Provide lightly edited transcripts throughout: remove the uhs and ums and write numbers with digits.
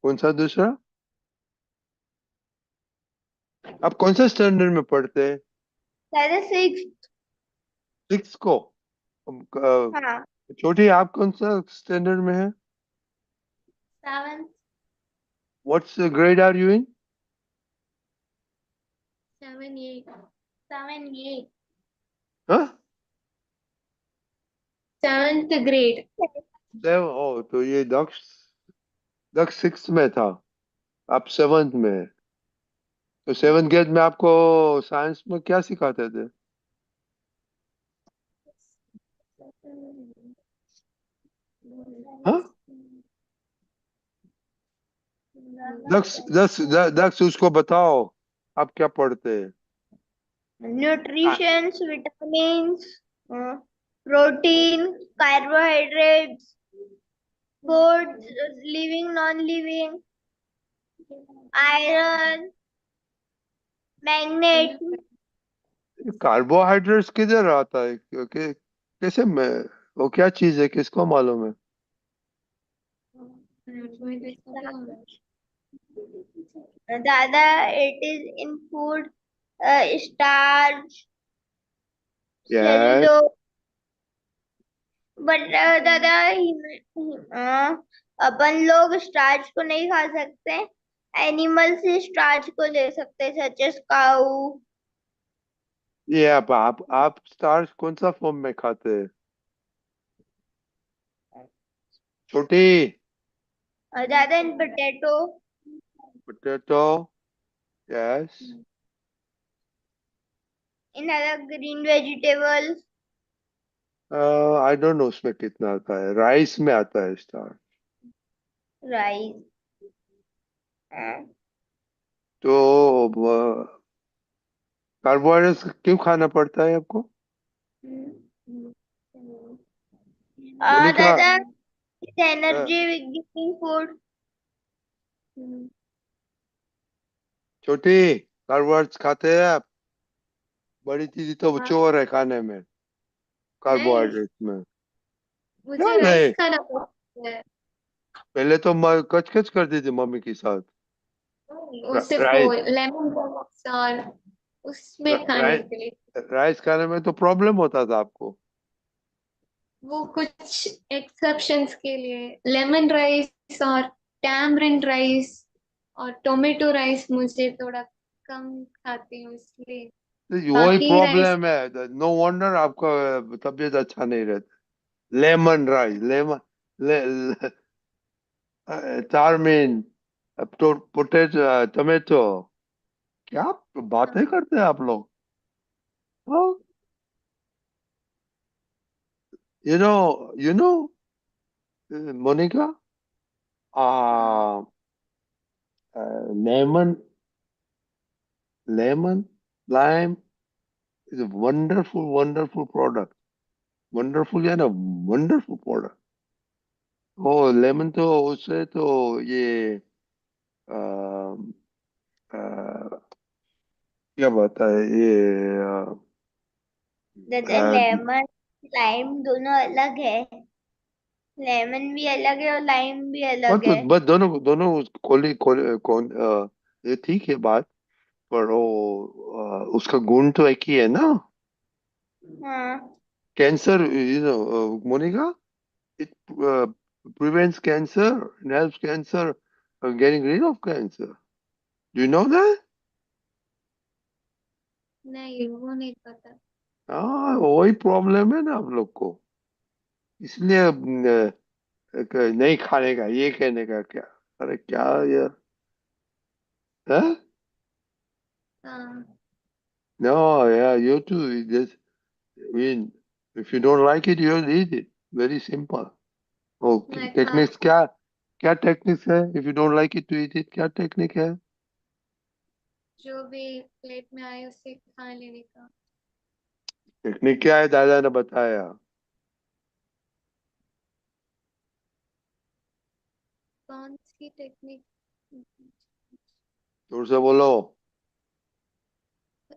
कौन सा दूसरा? आप कौन सा स्टैंडर्ड में पढ़ते हैं? दादा 6। 6 को? हाँ। छोटी, आप कौन सा स्टैंडर्ड में है? 7। What's grade are you in? 7 8 7 8 हाँ, 7th ग्रेड। ओ तो ये दक्ष, दक्ष 6 में था, आप 7th में है। तो 7th ग्रेड में आपको साइंस में क्या सिखाते थे? हाँ, दक्ष दक्ष दक्ष उसको बताओ, आप क्या पढ़ते हैं? हाँ, nutritions, vitamins, protein, carbohydrates, foods, living non living, iron, magnet. Carbohydrates किधर आता है? कैसे में? वो क्या चीज है, किसको मालूम है? दादा, it is in food, starch, yes. Cellulose. But दादा अपन लोग स्टार्च को नहीं खा सकते। एनिमल से स्टार्च को ले सकते, सच एज काऊ। ये आप स्टार्च कौन सा फॉर्म में खाते हैं? छोटी। दादा, in potato, potato. Yes. In other green vegetables. I don't know उसमें कितना आता है, राइस में आता है स्टार्च। राइस। तो कार्बोहाइड्रेट्स क्यों खाना पड़ता है आपको? मोनिका। दादा, एनर्जी गिविंग फूड। छोटी, कार्बोहाइड्रेट्स खाते हैं आप? बड़ी चीज तो हाँ। चोर है खाने में, नहीं, कार्बोहाइड्रेट्स में। क्या मुझे राइस नहीं? खाना पसंद है। पहले तो कच कच करती थी मम्मी के साथ। उसे वो राइस, लेमन राइस और उसमें खाने राइस, के लिए। राइस खाने में तो प्रॉब्लम होता था आपको? वो कुछ एक्सेप्शंस के लिए लेमन राइस और टैमरिंड राइस और टोमेटो राइस मुझे थोड़ा कम खाती हूँ इसलिए। तो वही बाकी राइस। प्रॉब्लम है, नो वंडर आपका तबीयत अच्छा नहीं रहता। लेमन राइस, लेमन, ले, चारमीन, तो पोटेटो, टमेटो, क्या बातें करते हैं आप लोग? You know Monica, lemon, lemon, lime is a wonderful, wonderful product. Wonderful है ना, वंडरफुल प्रोडक्ट। ओ लेमन तो उससे तो ये आ, आ, क्या बताए ये दादा, आ, लेमन लाइम दोनों अलग है। लेमन भी अलग है और लाइम भी बस अलग है। बस दोनों दोनों कोली कोली कौन ये ठीक है बात, पर वो उसका गुण तो एक ही है ना। हाँ। Cancer, Monica, it prevents cancer and helps cancer, getting rid of cancer. Do you know that? नहीं, वो नहीं पता। हाँ, वही प्रॉब्लम है ना आप लोग को, इसलिए नहीं खाने का, ये कहने का क्या? अरे क्या यार, है? हाँ। No, yeah, you too. Just, I mean, if you don't like it, you don't eat it. Very simple. Okay. मैं खा टेक्निक्स क्या, क्या टेक्निक्स है? If you don't like it to eat it, क्या टेक्निक है? जो भी प्लेट में आए उसे खा लेने का। टेक्निक क्या है, दादा ने बताया। कौन सी टेक्निक? जोर से बोलो।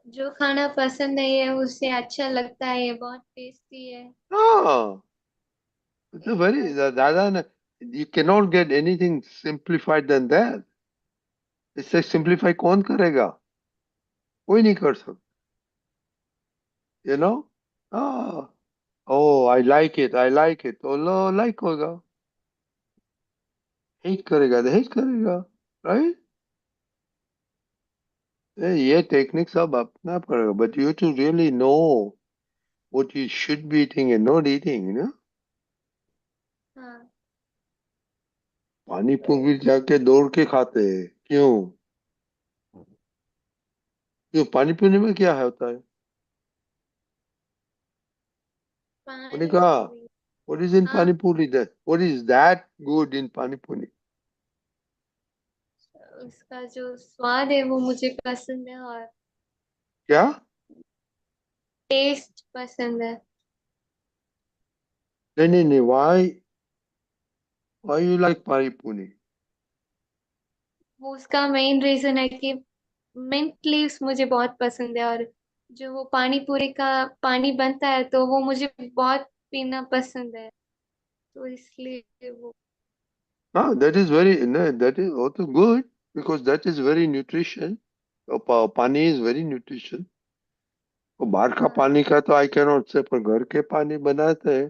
जो खाना पसंद नहीं है उसे अच्छा लगता है, ये बहुत टेस्टी है। हाँ, तो एक वेरी, दादा ने You cannot get anything simplified than that. इससे simplify कौन करेगा? कोई नहीं कर सकता. You know? Ah, oh, I like it. I like it. तो लो like होगा. Hate करेगा तो hate करेगा. Right? ये टेक्निक सब अपना पड़ेगा. But you to really know what you should be eating and not eating, you know? हाँ, पानी पूरी जाके दौड़ के खाते हैं. क्यों? क्यों? पानी पूरी में क्या होता है? पानी Monica, पूरी। what is in हाँ, pani puri that? What is that good in pani puri? उसका जो स्वाद है वो मुझे पसंद है, और क्या? टेस्ट पसंद है। नहीं नहीं नहीं. Why you like pani puri? वो उसका मेन रीजन है कि मिंट लीव्स मुझे बहुत पसंद है, और जो वो पानी पूरी का पानी बनता है तो वो मुझे बहुत पीना पसंद है, तो इसलिए वो। Ah, that is very no, that is also good because that is very nutrition. पानी is very nutrition. वो बाहर का हाँ, पानी का तो आई कैनॉट से, पर घर के पानी बनाते हैं.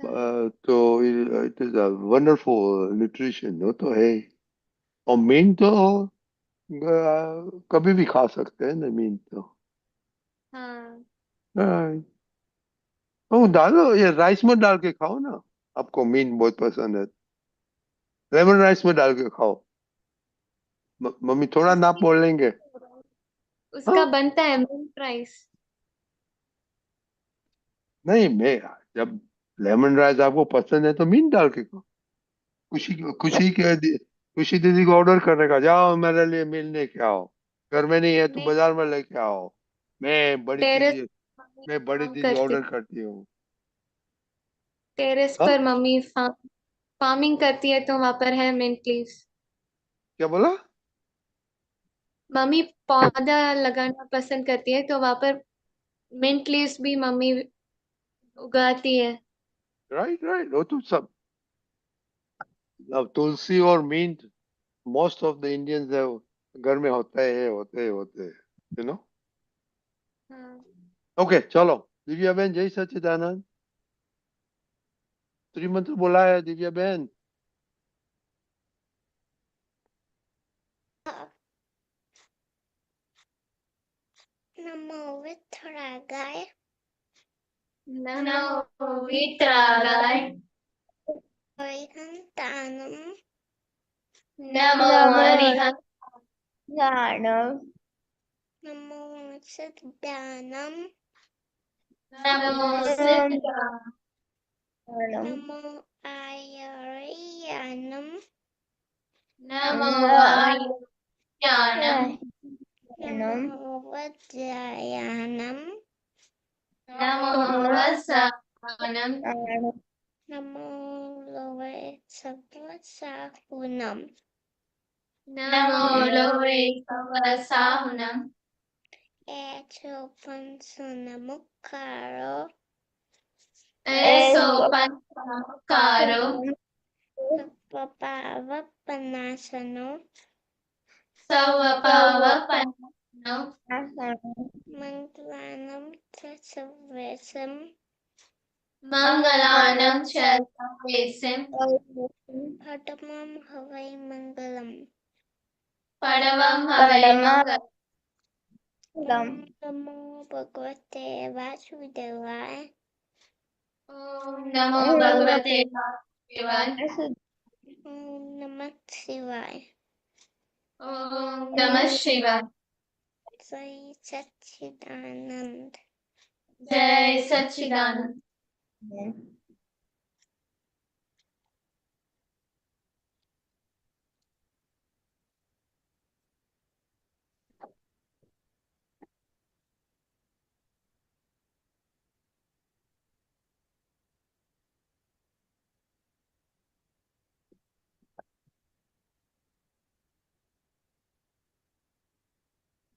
हाँ, तो it is a wonderful nutrition. वो तो है. और मीन तो कभी भी खा सकते हैं ना मीन तो. हाँ। हाँ. वो डालो, ये राइस में डाल के खाओ ना. आपको मीन बहुत पसंद है. लेमन राइस में डाल के खाओ. मम्मी थोड़ा नाप उसकी बोल लेंगे. उसका हाँ. बनता है मिंट राइस। नहीं, मैं जब लेमन राइस आपको पसंद है तो मीन डाल के खाओ. खुशी खुशी के खुशी दीदी को ऑर्डर करने का, जाओ मेरे लिए मील लेके आओ. घर में नहीं है तो नहीं, बाजार में लेके आओ. मैं बड़ी टेरेस दीदी मम्मी मैं बड़ी फार्म दीदी करती ऑर्डर करती हूँ. टेरेस हाँ. पर मम्मी फार्मिंग करती है, तो वहां पर है मिंट लीव्स। क्या बोला? मम्मी पौधा लगाना पसंद करती है, तो वहां पर मिंट लीव्स भी मम्मी उगाती है। Right right. वो तो सब. अब तुलसी और mint most of the Indians है घर में होते हैं. You know. हाँ। ओके चलो. दिव्या बहन, जय सच्चिदानंद. श्रीमंत बोला है दिव्या बहन. नमो विठ्ठलाय नमो वितरागाय। हरिहंतानम नमो अरिहंत। नमो सद्ज्ञानम नमो सिद्धाय। नमो आयर्यानम नमो आयुर्ज्ञानम। नमो वज्रायानम नमो रसायनम। नमो लोवे सर्वसाहुनम नमो लोवे सवसाहुनम। एचोपनसुनमुखारो ऐसो पंचमकारो। पपावपनाशनो सवपावपन्नो। मंगलानम च सर्वेशम मंगलानं च सर्वेषां। पठमं हवै मंगलम परमं हवै मंगलम्। ओम नमो भगवते वासुदेवाय ॐ नमो भगवते वासुदेवाय। ओम नमः शिवाय ॐ नमः शिवाय। जय सच्चिदानंद जय सच्चिदानंद।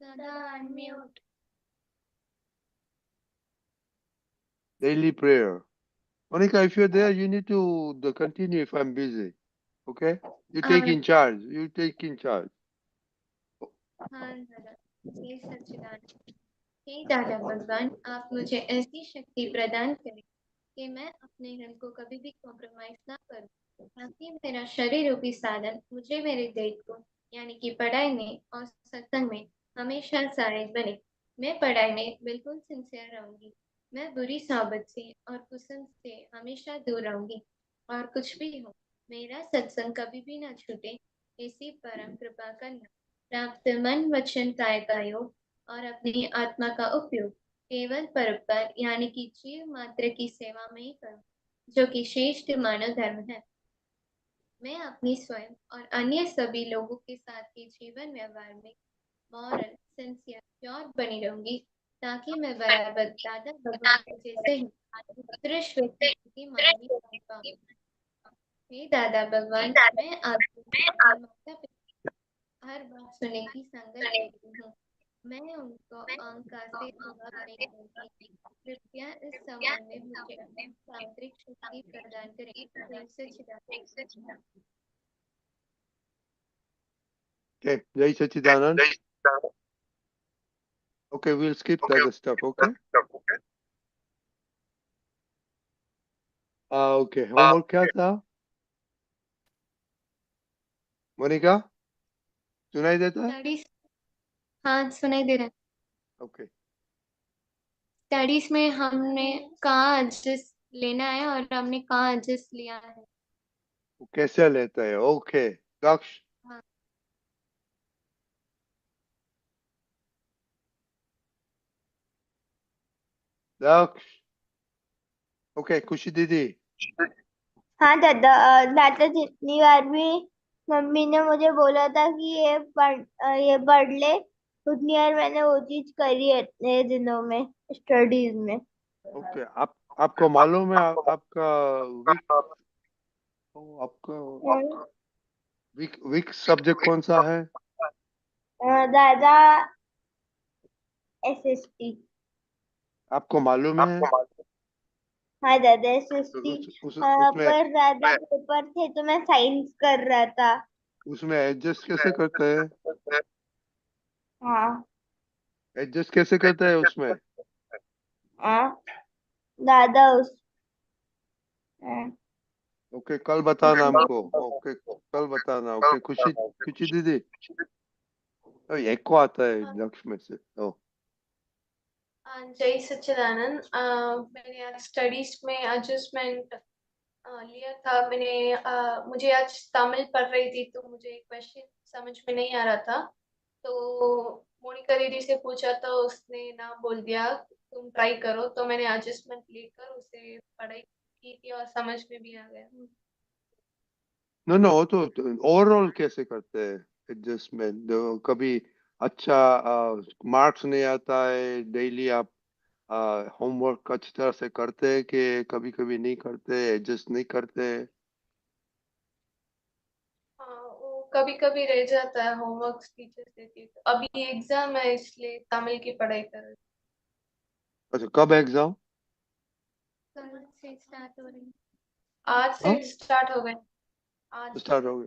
सदा unmute. Daily prayer. Monica, if you're there, you need to continue if I'm busy. Okay? You take हाँ in charge. You take in charge. हाँ दादा, जय सच्चिदानंद। हे दादा भगवान, आप मुझे ऐसी शक्ति प्रदान करें कि मैं अपने हिल को कभी भी कॉम्प्रोमाइज ना करूं, ताकि मेरा शरीर रूपी साधन मुझे मेरे दैत्य को यानी कि पढ़ाई में और सत्संग में हमेशा सहायक बने। मैं पढ़ाई में बिल्कुल सिंसियर रहूंगी। मैं बुरी सोबत से और कुसंग से हमेशा दूर रहूंगी। और कुछ भी हो, मेरा सत्संग कभी भी ना छूटे, ऐसी परम कृपा करना। प्राप्त मन वचन काय का योग और अपनी आत्मा का उपयोग केवल परोपकार यानी कि जीव मात्र की सेवा में ही करूं, जो कि श्रेष्ठ मानव धर्म है। मैं अपनी स्वयं और अन्य सभी लोगों के साथ के जीवन व्यवहार में मॉरल सिंसियर प्योर बनी रहूंगी, ताकि मैं बराबर दादा भगवान के जैसे ही उत्कृष्ट व्यक्ति की मानवी बन पाऊं। हे दादा भगवान, मैं आपको अपने माता पिता हर बात सुनने की संगत देती हूँ। मैं उनको अहंकार से प्रभाव नहीं दूंगी। कृपया इस समय में मुझे अपनी तांत्रिक शक्ति प्रदान करें। जय सच्चिदानंद। Okay. Jai Sachidanand. Okay, we'll skip the other stuff. Okay. Okay. Homework क्या था? मोनिका, सुनाई देता है? स्टडीज, हाँ सुनाई दे रहा है। Okay. स्टडीज में हमने कहाँ एडजस्ट लेना है और हमने कहाँ एडजस्ट लिया है। वो कैसे लेता है? Okay. दक्ष, हाँ दक्ष. Okay, खुशी दीदी. हाँ दादा, दादा जितनी बार भी मम्मी ने मुझे बोला था कि ये पढ़ ले, उतनी बार मैंने वो चीज करी है इतने दिनों में स्टडीज में। Okay. आपको मालूम है आपका वीक आपका वीक सब्जेक्ट कौन सा है? दादा एसएसटी। आपको मालूम है? हाँ दादा तो एसएसटी। उसमें पर दादा पेपर थे तो मैं साइंस कर रहा था। उसमें एडजस्ट कैसे करते हैं? हाँ एडजस्ट कैसे करते हैं उसमें? हाँ दादा हाँ, ओके, कल बताना हमको. ओके, कल बताना. ओके, खुशी खुशी दीदी. एक को आता है लक्ष्य में से. ओ, जय सच्चिदानंद। मैंने आज स्टडीज में एडजस्टमेंट लिया था। मुझे आज तमिल पढ़ रही थी तो मुझे क्वेश्चन समझ में नहीं आ रहा था, तो मोनिका दीदी से पूछा तो उसने ना बोल दिया तुम ट्राई करो, तो मैंने एडजस्टमेंट लेकर उसे पढ़ाई की थी और समझ में भी आ गया। नो नो, वो तो ओवरऑल कैसे करते हैं एडजस्टमेंट? कभी अच्छा मार्क्स नहीं आता है, डेली आप होमवर्क अच्छी तरह से करते हैं कि कभी कभी नहीं करते, एडजस्ट नहीं करते? हाँ, वो कभी कभी रह जाता है, होमवर्क टीचर देती है। तो अभी एग्जाम है इसलिए तमिल की पढ़ाई कर रही अच्छा, कब एग्जाम? हूँ। कल से स्टार्ट हो रही है। आज हाँ, से स्टार्ट हो गए। आज से। स्टार्ट हो गया.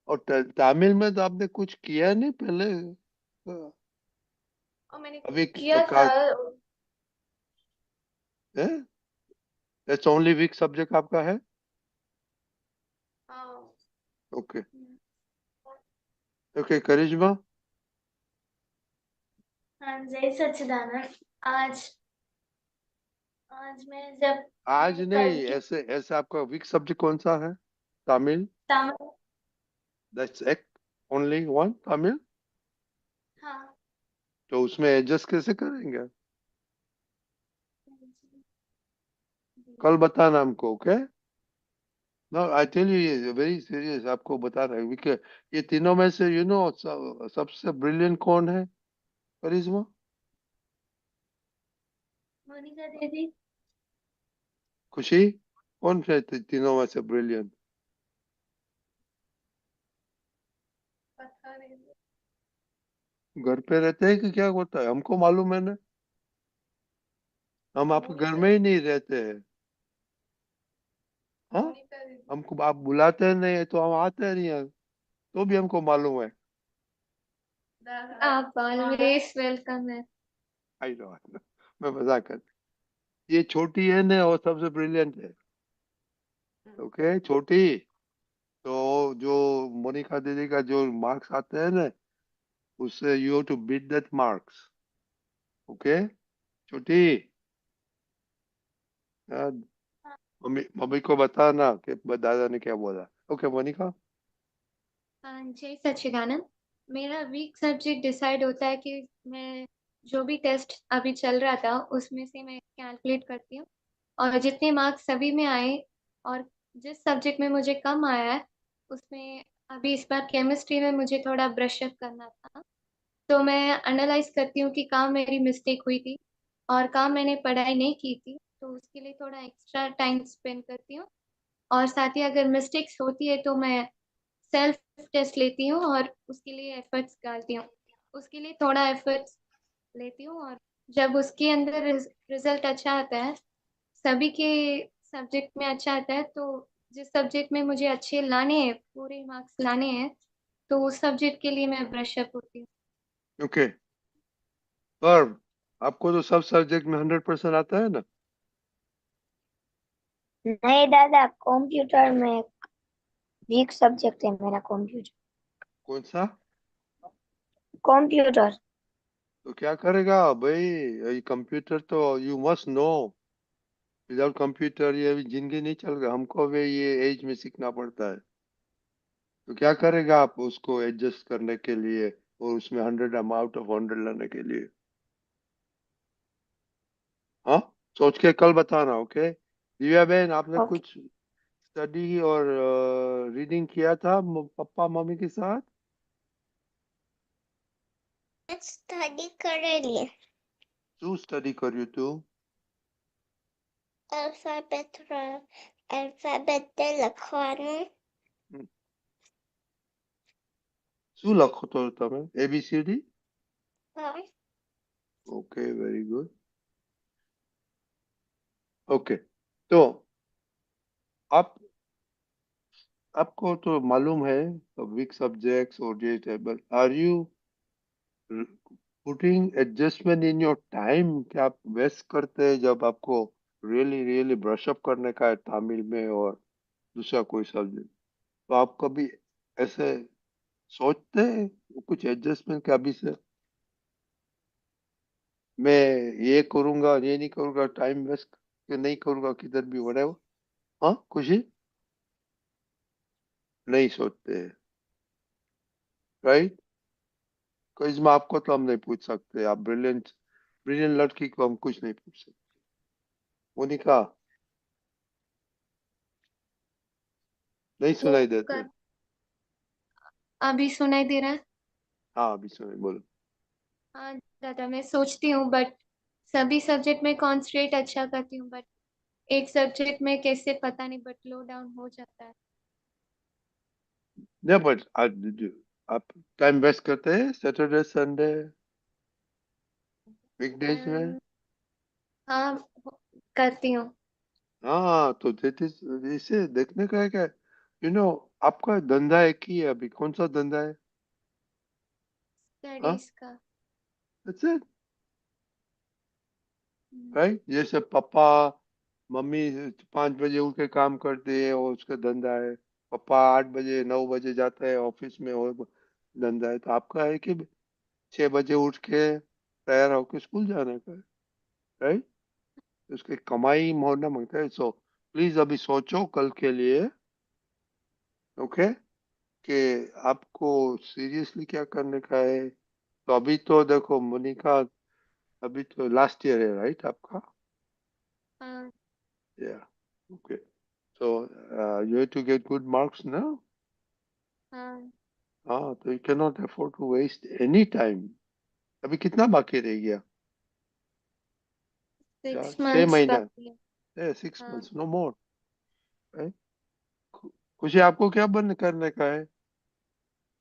और तमिल में तो आपने कुछ किया नहीं पहले? और मैंने अभी किया था। का है? दैट्स ओनली वीक सब्जेक्ट आपका है? हाँ। ओके. ओके, करिश्मा. हाँ जय सच्चिदानंद। आज आज मैं जब आज मैं कल नहीं, की ऐसे ऐसे आपका वीक सब्जेक्ट कौन सा है? तमिल. तमिल। दैट्स एक, ओनली वन तमिल. हाँ तो उसमें एडजस्ट कैसे करेंगे? कल बताना हमको. Okay. No, I tell you, ये वेरी सीरियस आपको बता रहा हूँ कि ये तीनों में से सबसे ब्रिलियंट कौन है? करिश्मा. मोनिका दीदी। खुशी. कौन है तीनों में से ब्रिलियंट? पता नहीं। घर पे रहते हैं कि क्या होता है हमको मालूम है ना. हम आपके घर मोनिका में ही नहीं रहते हैं. हाँ, हमको आप बुलाते नहीं तो हम आते नहीं हैं, तो भी हमको मालूम है। आप ऑलवेज वेलकम है। आई नो, मैं मजाक कर, ये छोटी है ना, वो सबसे ब्रिलियंट है। ओके छोटी, तो जो मोनिका दीदी का जो मार्क्स आते हैं ना, उससे you have to beat that marks. Okay छोटी, हाँ, मम्मी मम्मी को बताना कि दादा ने क्या बोला। ओके मोनिका। हाँ, जय सच्चिदानंद। मेरा वीक सब्जेक्ट डिसाइड होता है कि मैं जो भी टेस्ट अभी चल रहा था उसमें से मैं कैलकुलेट करती हूँ, और जितने मार्क्स सभी में आए और जिस सब्जेक्ट में मुझे कम आया है उसमें, अभी इस बार केमिस्ट्री में मुझे थोड़ा ब्रश अप करना था, तो मैं एनालाइज करती हूँ कि कहाँ मेरी मिस्टेक हुई थी और कहाँ मैंने पढ़ाई नहीं की थी, तो उसके लिए थोड़ा एक्स्ट्रा टाइम स्पेंड करती हूँ। और साथ ही अगर मिस्टेक्स होती है तो मैं सेल्फ टेस्ट लेती हूँ और उसके लिए एफर्ट्स डालती हूँ, उसके लिए थोड़ा एफर्ट्स लेती हूँ, और जब उसके अंदर रिजल्ट अच्छा आता है, सभी के सब्जेक्ट में अच्छा आता है, तो जिस सब्जेक्ट में मुझे अच्छे लाने हैं, पूरे मार्क्स लाने हैं, तो उस सब्जेक्ट के लिए मैं ब्रश अप होती हूँ। ओके, पर आपको तो सब सब्जेक्ट में 100% आता है ना? नहीं दादा, कंप्यूटर में वीक सब्जेक्ट है मेरा, कंप्यूटर। कौन सा? कंप्यूटर। तो क्या करेगा भाई, ये कंप्यूटर तो you must know, without computer ये अभी जिंदगी नहीं चल रहा, हमको भी ये एज में सीखना पड़ता है। तो क्या करेगा आप उसको एडजस्ट करने के लिए, और उसमें 100 आउट ऑफ 100 लाने के लिए? हाँ, सोच के कल बताना। ओके दिव्या बहन, आपने ओके। कुछ स्टडी और रीडिंग किया था पापा मम्मी के साथ? સ્ટડી કરેલી. શું સ્ટડી કર્યું તું? આલ્ફાબેટ આલ્ફાબેટ લખવાનું. હમ, શું લખો તો તમે? ABCD? હા. Okay very good. ओके, तो आप आपको तो मालूम है वीक सब्जेक्ट्स और ये table, are you putting adjustment in your time? क्या आप वेस्ट करते हैं जब आपको रियली रियली ब्रश अप करने का है तमिल में और दूसरा कोई सब्जेक्ट, तो आप कभी ऐसे सोचते हैं कुछ एडजस्टमेंट के अभी से मैं ये करूंगा ये नहीं करूंगा, टाइम वेस्ट नहीं करूंगा किधर भी, whatever? हाँ खुशी, नहीं सोचते, राइट? इसमें आपको तो हम नहीं पूछ सकते, आप ब्रिलियंट ब्रिलियंट लड़की को हम कुछ नहीं पूछ सकते। मोनिका, नहीं वो सुनाई देते? कर, अभी सुनाई दे रहा है? हाँ अभी सुनाई, बोलो। हाँ दादा, मैं सोचती हूँ बट सभी सब्जेक्ट में कॉन्सेंट्रेट अच्छा करती हूँ, बट एक सब्जेक्ट में कैसे पता नहीं, बट लो डाउन हो जाता है। नहीं बट आप टाइम वेस्ट करते हैं सैटरडे संडे वीकडेज में? अम, हाँ, करती हूँ। हाँ तो इसे देखने का है क्या, आपका धंधा एक ही है अभी, कौन सा धंधा है? हाँ, स्टडीज का। that's it, hmm, right? जैसे पापा मम्मी 5 बजे उठ के काम करते हैं और उसका धंधा है, पापा 8 बजे 9 बजे जाता है ऑफिस में और धंधा है, तो आपका है कि 6 बजे उठ के तैयार होकर स्कूल जाने का है, राइट? उसकी कमाई होना मांगता है। सो प्लीज अभी सोचो कल के लिए, ओके, कि आपको सीरियसली क्या करने का है। तो अभी तो देखो मोनिका, अभी तो लास्ट ईयर है राइट आपका? हाँ। Yeah, okay, so you have to get good marks ना। हाँ, हाँ, तो you can not afford to waste any time. अभी कितना बाकी रह गया? चार 6 छह मंथ्स महीना बाकी है। है, 6 हाँ मंथ्स नो मोर, राइट? खुशी, आपको क्या बन करने का है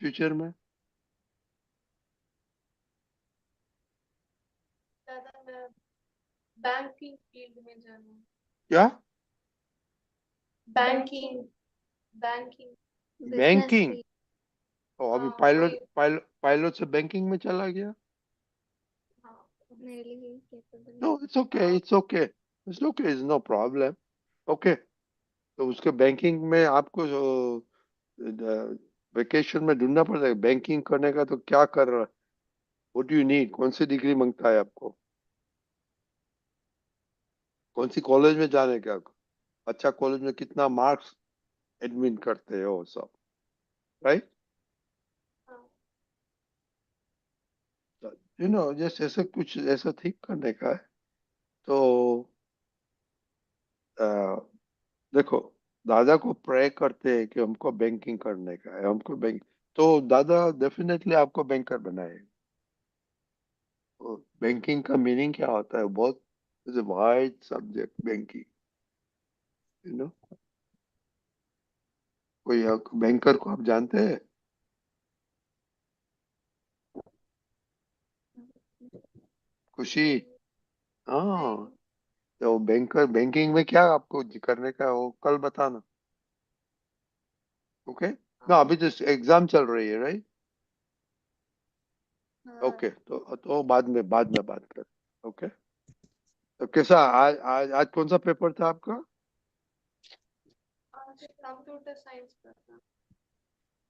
फ्यूचर में? दादा, मैं बैंकिंग फील्ड में जाना हूँ। क्या? Banking banking banking? तो अभी हाँ, पायलट से बैंकिंग में चला गया। मेरे लिए capable no, it's okay, it's okay, it's okay, is no problem. Okay, तो उसके बैंकिंग में आपको वेकेशन में ढूंढना पड़ता है बैंकिंग करने का। तो क्या कर रहा है? What do you need? कौन सी डिग्री मांगता है आपको? कौन सी कॉलेज में जाने का? अच्छा कॉलेज में कितना मार्क्स एडमिन करते हो सब, राइट? यू नो, जैसे ऐसा कुछ ऐसा ठीक करने का है। तो अ, देखो, दादा को प्रे करते हैं कि हमको बैंकिंग करने का है, हमको बैंक। तो दादा डेफिनेटली आपको बैंकर बनाए। तो बैंकिंग का मीनिंग क्या होता है? बहुत wide subject banking, you know. कोई बैंकर को आप जानते हैं? खुशी? हाँ। तो बैंकर, बैंकिंग में क्या आपको करने का है वो कल बताना। ओके ना, अभी तो एग्जाम चल रही है, राइट? ओके, तो बाद में बात कर। ओके, तो कैसा आज कौन सा पेपर था आपका? कंप्यूटर साइंस करना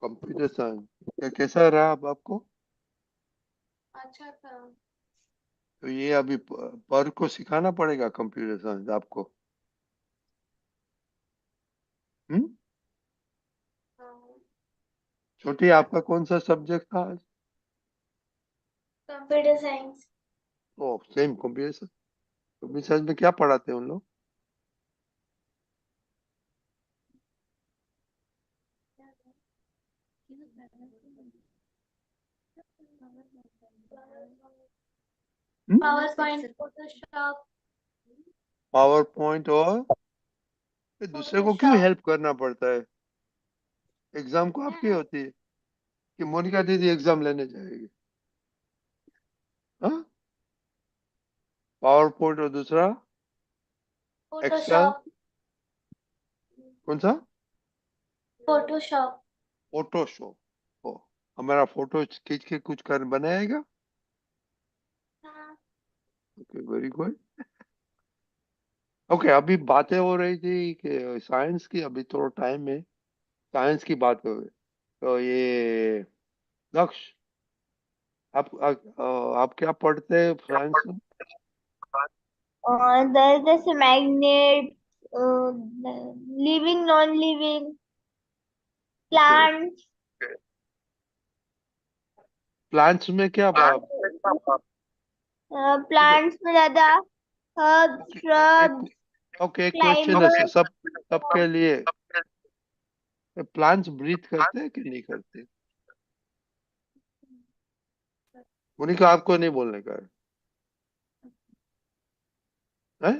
कंप्यूटर साइंस। कैसा रहा अब आपको? अच्छा था। तो ये अभी पर को सिखाना पड़ेगा कंप्यूटर साइंस आपको। हम्म। छोटी, आपका कौन सा सब्जेक्ट था आज? Computer science oh, same computer science. Computer science में क्या पढ़ाते हैं उन लोग? PowerPoint Photoshop PowerPoint और दूसरे को क्यों फोटोशॉप हेल्प करना पड़ता है? एग्जाम को आपकी होती है कि मोनिका दीदी एग्जाम लेने जाएगी? हाँ, पावर पॉइंट और दूसरा एक्सेल। फोटोशॉप कौन सा? Photoshop Photoshop. ओ, हमारा फोटो खींच के कुछ कर बनाएगा। Okay, very good. ओके, अभी बातें हो रही थी कि साइंस की, अभी थोड़ा टाइम है, साइंस की बात हो रही। तो ये लक्ष्य, आप क्या पढ़ते हैं साइंस में? there is this magnet, living, non-living, okay, plants, plants में क्या ओके, plants में ज्यादा herbs, ओके, shrubs, ओके, एक क्वेश्चन है climbers. सबके लिए। प्लांट्स ब्रीथ करते हैं कि नहीं करते? मोनिका, आपको नहीं बोलने का है?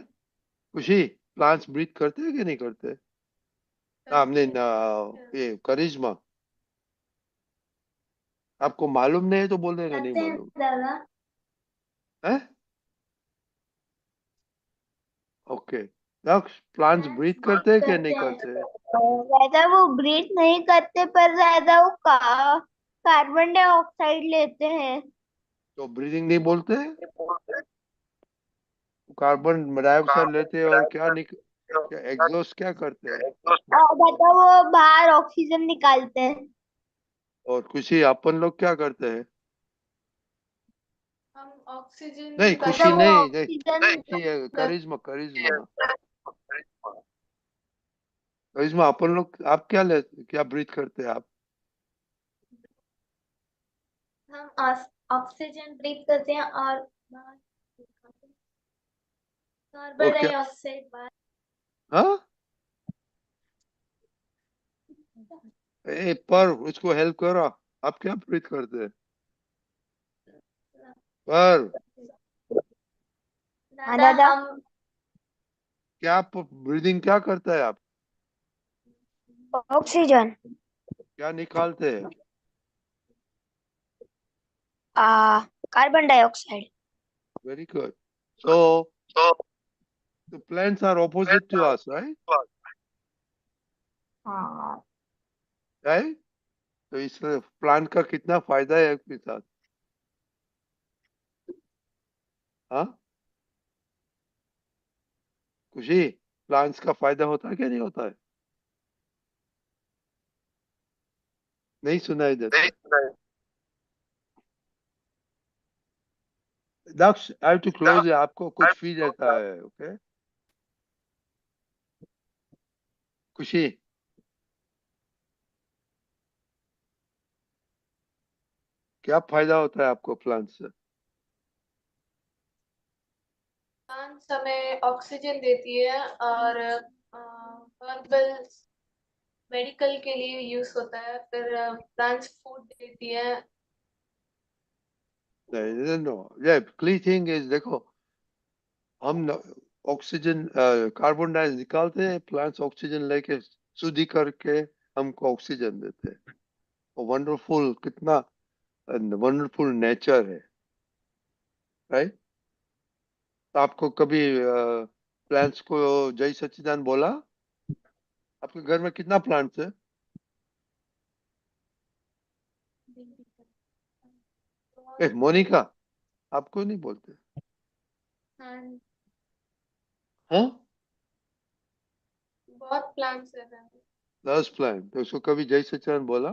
खुशी, प्लांट्स ब्रीथ करते हैं कि नहीं करते? हमने ये करिश्मा, आपको मालूम नहीं है तो बोल देगा नहीं करते हैं मालूम दादा। है। ओके, लक्ष्य, प्लांट्स ब्रीथ करते हैं कि नहीं करते करते? ज्यादा वो ब्रीथ नहीं करते पर ज्यादा वो कार्बन डाइऑक्साइड लेते हैं। तो ब्रीदिंग नहीं बोलते? कार्बन डाइऑक्साइड लेते हैं और क्या एग्जॉस्ट क्या करते हैं? ज्यादा वो बाहर ऑक्सीजन निकालते हैं। और खुशी, अपन लोग क्या करते हैं? हम ऑक्सीजन नहीं, ज्यादा खुशी वो नहीं, नहीं, ऑक्सीजन ये करिश्मा, करिश्मा, करिश्मा, अपन लोग आप क्या ब्रीथ करते हैं आप? हम ऑक्सीजन ब्रीथ करते हैं और कार्बन और क्या? डाइऑक्साइड बाहर। हाँ, पर उसको हेल्प करो। आप क्या ब्रीथ करते हैं पर? दादा हम क्या ब्रीदिंग क्या करता है आप? ऑक्सीजन क्या निकालते हैं? Carbon dioxide. Very good. So the plants are opposite to us, right? हाँ है। तो इस प्लांट का कितना फायदा है आपके साथ? हाँ खुशी, प्लांट्स का फायदा होता है क्या नहीं होता है? नहीं सुनाई देता। दक्ष आई हैव टू क्लोज, आपको कुछ फील रहता है, ओके? खुशी, क्या फायदा होता है आपको प्लांट से? प्लांट्स हमें ऑक्सीजन देती है और हर्बल मेडिकल के लिए यूज होता है। फिर प्लांट्स फूड देती है। नहीं नो, ये क्ली थिंग इज, देखो हम ऑक्सीजन कार्बन डाइऑक्साइड निकालते हैं, प्लांट्स ऑक्सीजन लेके शुद्धि करके हमको ऑक्सीजन देते हैं। वंडरफुल, कितना वंडरफुल नेचर है, राइट? तो आपको कभी प्लांट्स को जय सच्चिदानंद बोला? आपके घर में कितना प्लांट्स है? मोनिका, आपको नहीं बोलते? हाँ, हाँ, बहुत प्लांट्स है। 10 प्लांट, तो उसको कभी जय सच्चिदानंद बोला?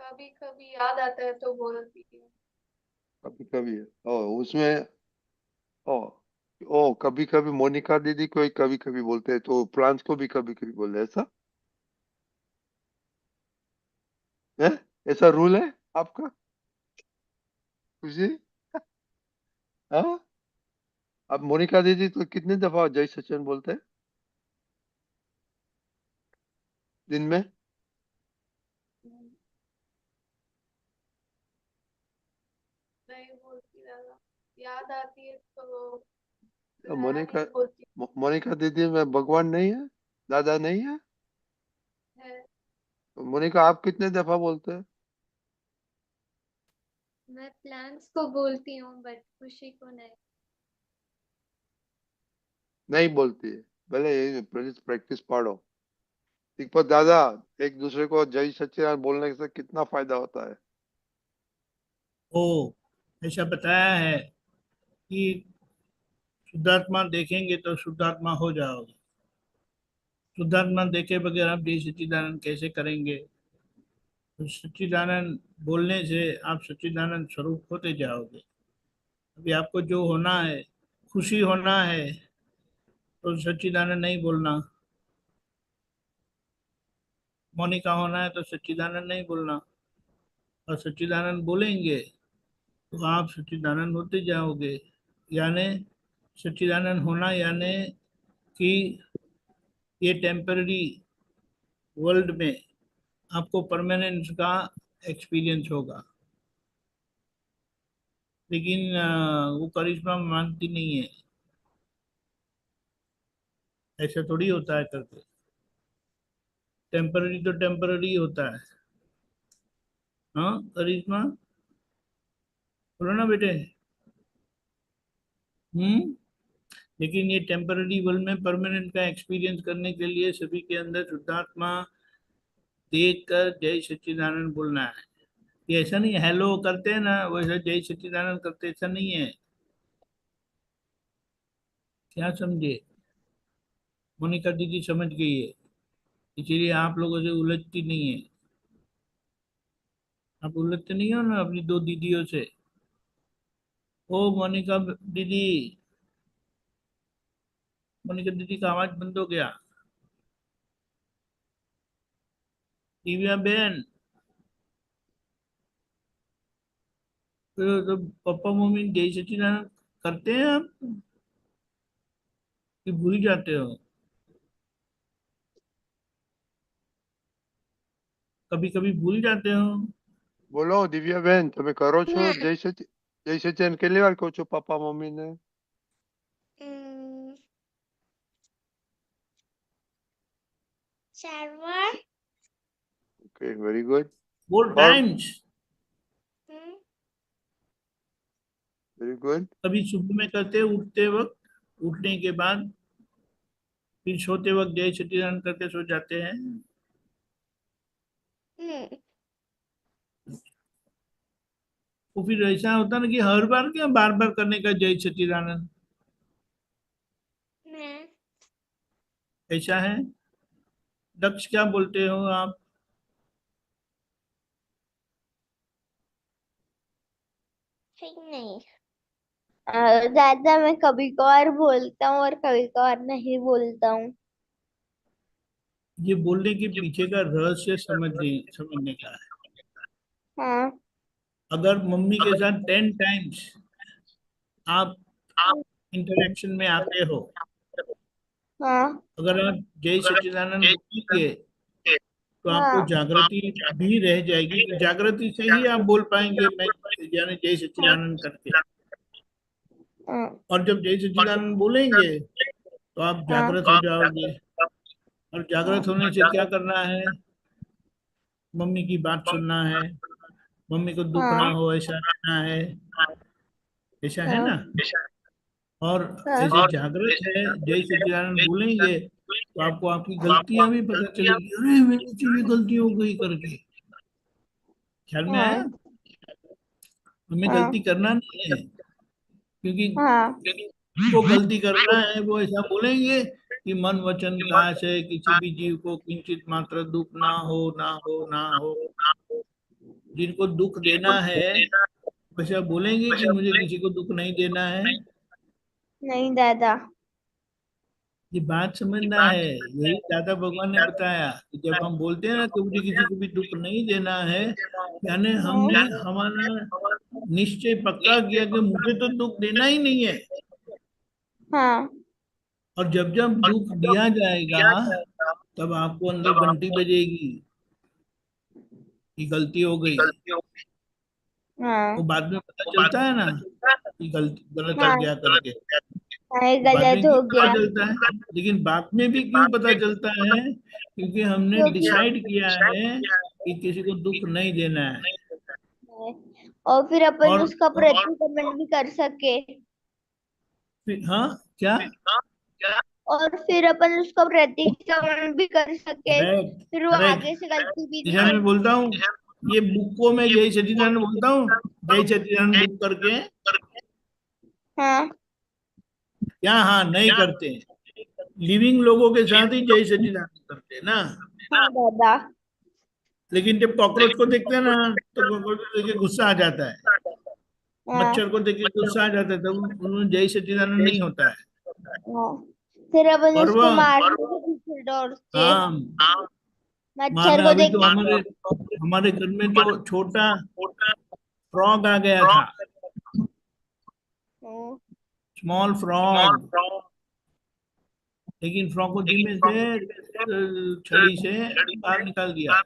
कभी कभी याद आता है तो बोलती हूँ। कभी कभी है। ओ उसमें, ओ ओ कभी कभी मोनिका दीदी को कभी कभी बोलते हैं, तो प्लांट्स को भी कभी कभी बोलते हैं, ऐसा है? ऐसा रूल है आपका? खुशी, हाँ? आप मोनिका दीदी तो कितने दफा जय सचिन बोलते हैं दिन में? नहीं बोलती ज्यादा, याद आती है तो ज्यादा मोनिका, नहीं बोलती मोनिका दीदी में भगवान नहीं है, दादा नहीं है? है। तो मोनिका आप कितने दफा बोलते हैं? मैं प्लांट्स को बोलती हूँ बट खुशी को नहीं। नहीं बोलती है? भले ये प्रैक्टिस पढ़ो। ठीक, पर दादा, एक दूसरे को जय सच्चिदानंद बोलने से कितना फायदा होता है? ओ, ऐसा बताया है कि शुद्धात्मा देखेंगे तो शुद्धात्मा हो जाओगे। शुद्धात्मा देखे बगैर आप जय सच्चिदानंद कैसे करेंगे? तो सच्चिदानंद बोलने से आप सच्चिदानंद स्वरूप होते जाओगे। अभी आपको जो होना है, खुशी होना है, तो सच्चिदानंद नहीं बोलना। मोनिका होना है तो सच्चिदानंद नहीं बोलना। और सच्चिदानंद बोलेंगे तो आप सच्चिदानंद होते जाओगे। यानी सच्चिदानंद होना यानी कि ये टेम्पररी वर्ल्ड में आपको परमानेंस का एक्सपीरियंस होगा। लेकिन वो करिश्मा मानती नहीं है। ऐसा थोड़ी होता है करके। टेम्पररी तो टेम्पररी होता है। हाँ करिश्मा, बोलो ना बेटे। हम्म। लेकिन ये टेम्पररी वर्ल्ड में परमानेंट का एक्सपीरियंस करने के लिए सभी के अंदर शुद्धात्मा देख कर जय सच्चिदानंद बोलना है। ये ऐसा नहीं हेलो करते हैं ना वैसा जय सच्चिदानंद करते, ऐसा नहीं है। क्या समझे? मोनिका दीदी समझ गई है, इसीलिए आप लोगों से उलझती नहीं है। आप उलझते नहीं हो ना अपनी दो दीदियों से। ओ मोनिका दीदी, मोनिका दीदी का आवाज बंद हो गया। दिव्या बहन, तो पापा मम्मी जय सच्चिदानंद करते हैं आप कि भूल ही जाते हो? कभी कभी भूल जाते हो। बोलो दिव्या बहन, તમે કરો છો જય સચ્ચિદાનંદ કેટલી વાર કહો છો પાપા મમ્મી ને? Sharma okay, very good. 4 times। Very good. कभी सुबह में करते हैं उठते वक्त, उठने के बाद, फिर सोते वक्त जय सच्चिदानंद करके सो जाते हैं। तो फिर ऐसा होता ना कि हर बार क्या बार बार करने का जय सच्चिदानंद, ऐसा है। दक्ष क्या बोलते हो आप? नहीं, दादा मैं कभी कभार बोलता हूँ और कभी कभार नहीं बोलता हूँ। ये बोलने के पीछे का रहस्य समझने का है। हाँ अगर मम्मी के साथ 10 टाइम्स आप इंटरेक्शन में आते हो, हाँ अगर आप जय सच्चिदानंद बोलेंगे तो आपको हाँ जागृति भी रह जाएगी। जागृति से ही आप बोल पाएंगे मैं यानी जय सच्चिदानंद करके। हाँ और जब जय सच्चिदानंद बोलेंगे तो आप हाँ जागृत हो जाओगे। और जागृत होने से क्या करना है? मम्मी की बात सुनना है, मम्मी को दुख ना हाँ हो ऐसा रहना है, ऐसा है हाँ ना। और हाँ ऐसे जागृत है जय सच्चिदानंद बोलेंगे तो आपको आपकी गलतियां भी पता चलेगी, अरे मेरे से ये गलती हो गई करके। ख्याल में आया? हाँ हमें हाँ गलती करना नहीं है, क्योंकि हाँ को गलती करना है वो ऐसा बोलेंगे कि मन वचन काया से किसी भी जीव को किंचित मात्र दुख ना हो, ना हो, ना हो। जिनको दुख देना है वैसा बोलेंगे कि मुझे किसी को दुख नहीं देना है। नहीं दादा। ये बात समझना है। यही दादा भगवान ने बताया कि जब हम बोलते हैं ना कि मुझे किसी को भी दुख नहीं देना है, यानी हमने हमारा निश्चय पक्का किया कि मुझे तो दुख देना ही नहीं है। हाँ और जब जब दुख दिया जाएगा तब आपको अंदर घंटी बजेगी कि गलती हो गई। वो हाँ बाद में पता चलता है ना कि गलती गलत हो हाँ गया करके। हाँ, ये बाद में गलत क्यों हो पता गया चलता है? लेकिन बाद में भी क्यों पता चलता है? क्योंकि हमने क्योंकि डिसाइड किया है कि किसी को दुख नहीं देना है। और फिर अपन और उसका प्रतिक्रमण भी कर सके। हाँ क्या? और फिर अपन उसका प्रतिक्रमण भी कर सके, करेक्ट, फिर वो करेक्ट। आगे से गलती भी जैसे नहीं मैं बोलता हूँ ये बुक को मैं जय सच्चिदानंद बोलता हूँ, जय सच्चिदानंद बुक करके हाँ क्या हाँ नहीं करते। लिविंग लोगों के साथ ही जय सच्चिदानंद करते हैं ना। हाँ दादा। लेकिन जब कॉकरोच को देखते हैं ना तो कॉकरोच को देख के गुस्सा आ जाता है, हाँ मच्छर को देख के गुस्सा आ जाता है, तो उन्होंने जय सच्चिदानंद नहीं होता है। हाँ फिर अपन और उसको वह मार देंगे दूसरे डोर से। हाँ मच्छर मारना। को अभी देख तो हमारे घर में तो छोटा फ्रॉग आ गया था, हाँ स्मॉल फ्रॉग। लेकिन फ्रॉग को धीमे से छड़ी से बाहर निकाल दिया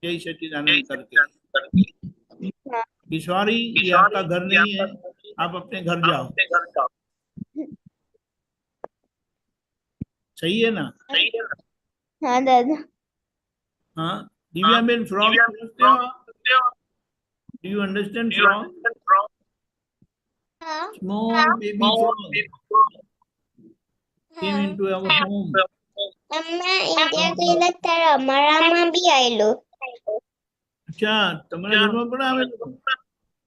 जय सच्चिदानंद करके कि सॉरी ये आपका घर नहीं है, आप अपने घर जाओ। सही है ना? हाँ दादा। हाँ दिव्या बेन, फ्रॉग समझते हो आप? Do you understand frog? हाँ small baby frog came into our home. अम्मा इंडिया गेला तर અમારામાં બી આયેલો. अच्छा તમારા ઘરમાં પણ આવેલું?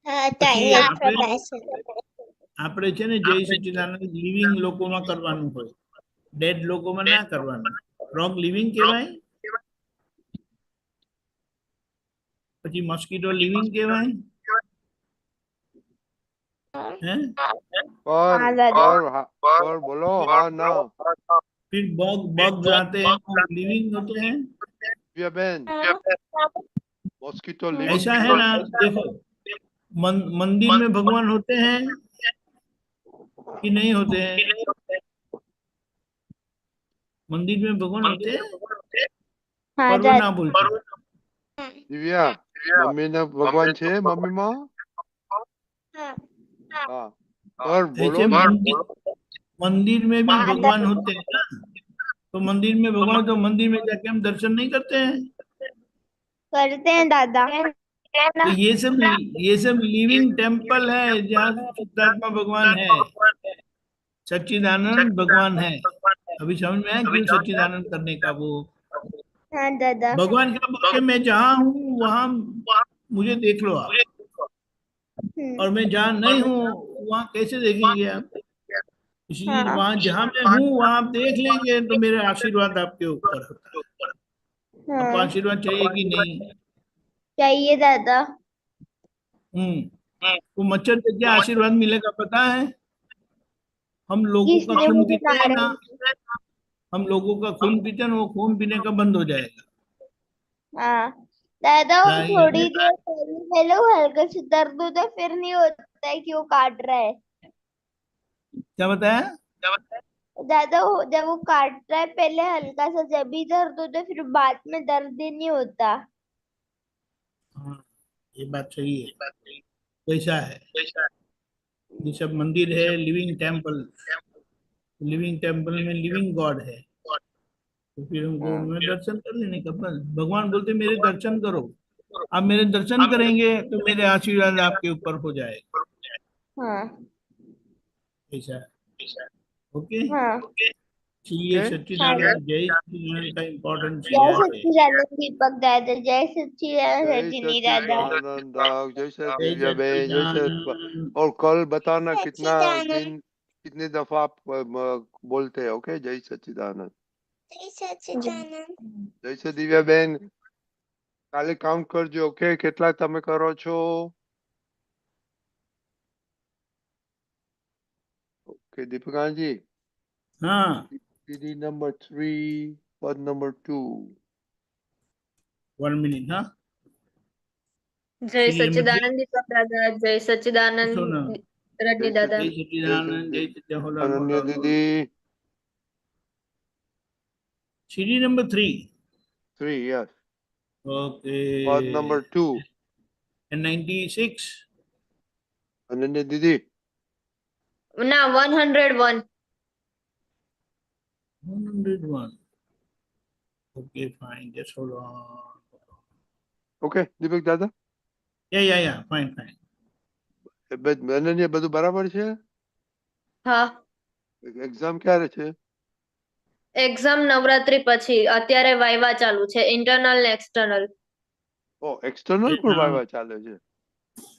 હા પછી ચાઇનીઝ આપણે પ્રોફેસર. આપણે છે ને જય સચ્ચિદાનંદ લિવિંગ લોકોમાં કરવાનું હોય, ડેડ લોકોમાં ના કરવાનું. ફ્રોગ લિવિંગ કહેવાય, પછી મોસ્કીટો લિવિંગ કહેવાય है। हाँ दादा। पर बोलो हाँ ना। फिर बग बग्स आते हैं वो लिविंग होते हैं। दिव्या बहन, हाँ मॉस्किटो ऐसा लिविंग है ना, देखो मंदिर में भगवान होते हैं कि नहीं होते हैं? मंदिर में भगवान होते हैं हाँ पर वो ना दादा। बोलते। दिव्या मम्मी ने भगवान छे मम्मी माँ हाँ हाँ पर बोलो ऐसे ना। मंदिर में भी हाँ भगवान दादा। होते हैं ना। तो मंदिर में भगवान, तो मंदिर में जाके हम दर्शन नहीं करते हैं? करते हैं दादा। तो ये सब लिविंग टेम्पल है जहाँ शुद्धात्मा भगवान है, सच्चिदानंद भगवान है। अभी समझ में आया क्यों सच्चिदानंद करने का वो? हाँ दादा। भगवान का बोले मैं जहाँ हूँ वहां मुझे देख लो आप, और मैं जहाँ नहीं हूँ वहां कैसे देखेंगे आप? इसलिए हाँ वहां जहाँ मैं हूँ वहां आप देख लेंगे तो मेरा आशीर्वाद आपके ऊपर होता है। आपको हाँ आशीर्वाद चाहिए कि नहीं? चाहिए दादा। वो मच्छर से क्या आशीर्वाद मिलेगा पता है? हम लोगों का किसने खून मुझे पीते हैं ना, नारंगी। हम लोगों का खून पीते हैं ना, वो खून पीने का बंद हो जाएगा। हाँ दादा, वो ट्राई करके। थोड़ी देर पहले वो हल्का से दर्द होता है, फिर नहीं होता है कि वो काट रहा है। क्या बताया? दादा जब वो काट रहा है पहले हल्का सा जब भी दर्द होता है, फिर बाद में दर्द ही नहीं होता। हाँ, ये बात सही है। वैसा है। ये सब मंदिर है, लिविंग टेम्पल। लिविंग टेम्पल में लिविंग गॉड है, तो फिर हमको उनमें दर्शन कर लेने का बस। भगवान बोलते मेरे दर्शन करो, आप मेरे दर्शन करेंगे तो मेरे आशीर्वाद आपके ऊपर हो जाएगा। हाँ ऐसा है। ओके। हाँ इसलिए ओके, हाँ सच्चिदानंद, जय सच्चिदानंद का इम्पोर्टेंस जय यह है। सच्चिदानंद दीपक दादा, जय सच्चिदानंद जय रजनी दादा। सच्चिदानंद, जय सच जय दिव्या बहन, जय सच। सच्चिदानंद। और कल बताना कितना सच्चिदानंद। दिन, कितने दफा आप बोलते हैं। ओके, जय सच्चिदानंद। जय सच्चिदानंद। जय सच दिव्या बहन, કાલે કાઉન્ટ કરજો. ઓકે, કેટલા તમે કરો છો? ઓકે દીપિકાજી, हाँ, didi number 3, pad number 2. 1 minute. हाँ, जय सीढ़ी नंबर 3। सच्चिदानंद दीपक दादा, जय सुनो, सच्चिदानंद रजनी જય दादा। जय જય सच्चिदानंद, जय Sachchidanand. Hold on, hold Ananya on, hold દીદી, ऑन। सीढ़ी number 3। 3, yes. Okay. Pad number 2, and 96। Ananya દીદી. ना 101। 101। Okay fine, just hold on. Okay Deepak દાદા, या फाइन फाइन। અનન્યા બધું બરાબર છે? हाँ, એક્ઝામ ક્યારે છે? એક્ઝામ નવરાત્રી પછી, અત્યારે વાયવા ચાલુ છે, ઇન્ટરનલ ને એક્સટર્નલ। ઓ, એક્સટર્નલ પણ વાયવા ચાલે છે?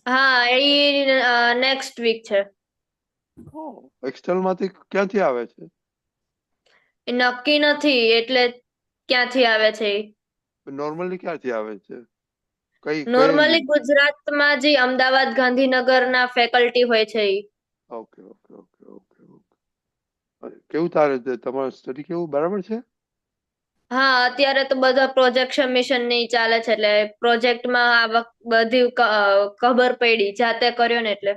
હા, એ નેક્સ્ટ વીક છે। ઓ, એક્સટર્નલ માંથી ક્યાંથી આવે છે? એ નક્કી નથી, એટલે ક્યાંથી આવે છે એ। નોર્મલી ક્યાંથી આવે છે? કઈ કઈ? નોર્મલી ગુજરાતમાં જે અમદાવાદ ગાંધીનગરના ફેકલ્ટી હોય છે એ। Okay okay okay okay okay. કેવું તારે છે? તમારું સ્ટડી કેવું બરાબર છે? હા, અત્યારે તો બધા પ્રોજેક્ટ સબમિશન ની ચાલે છે, એટલે પ્રોજેક્ટમાં આ બધી ખબર પડી, જાતે કર્યો ને એટલે।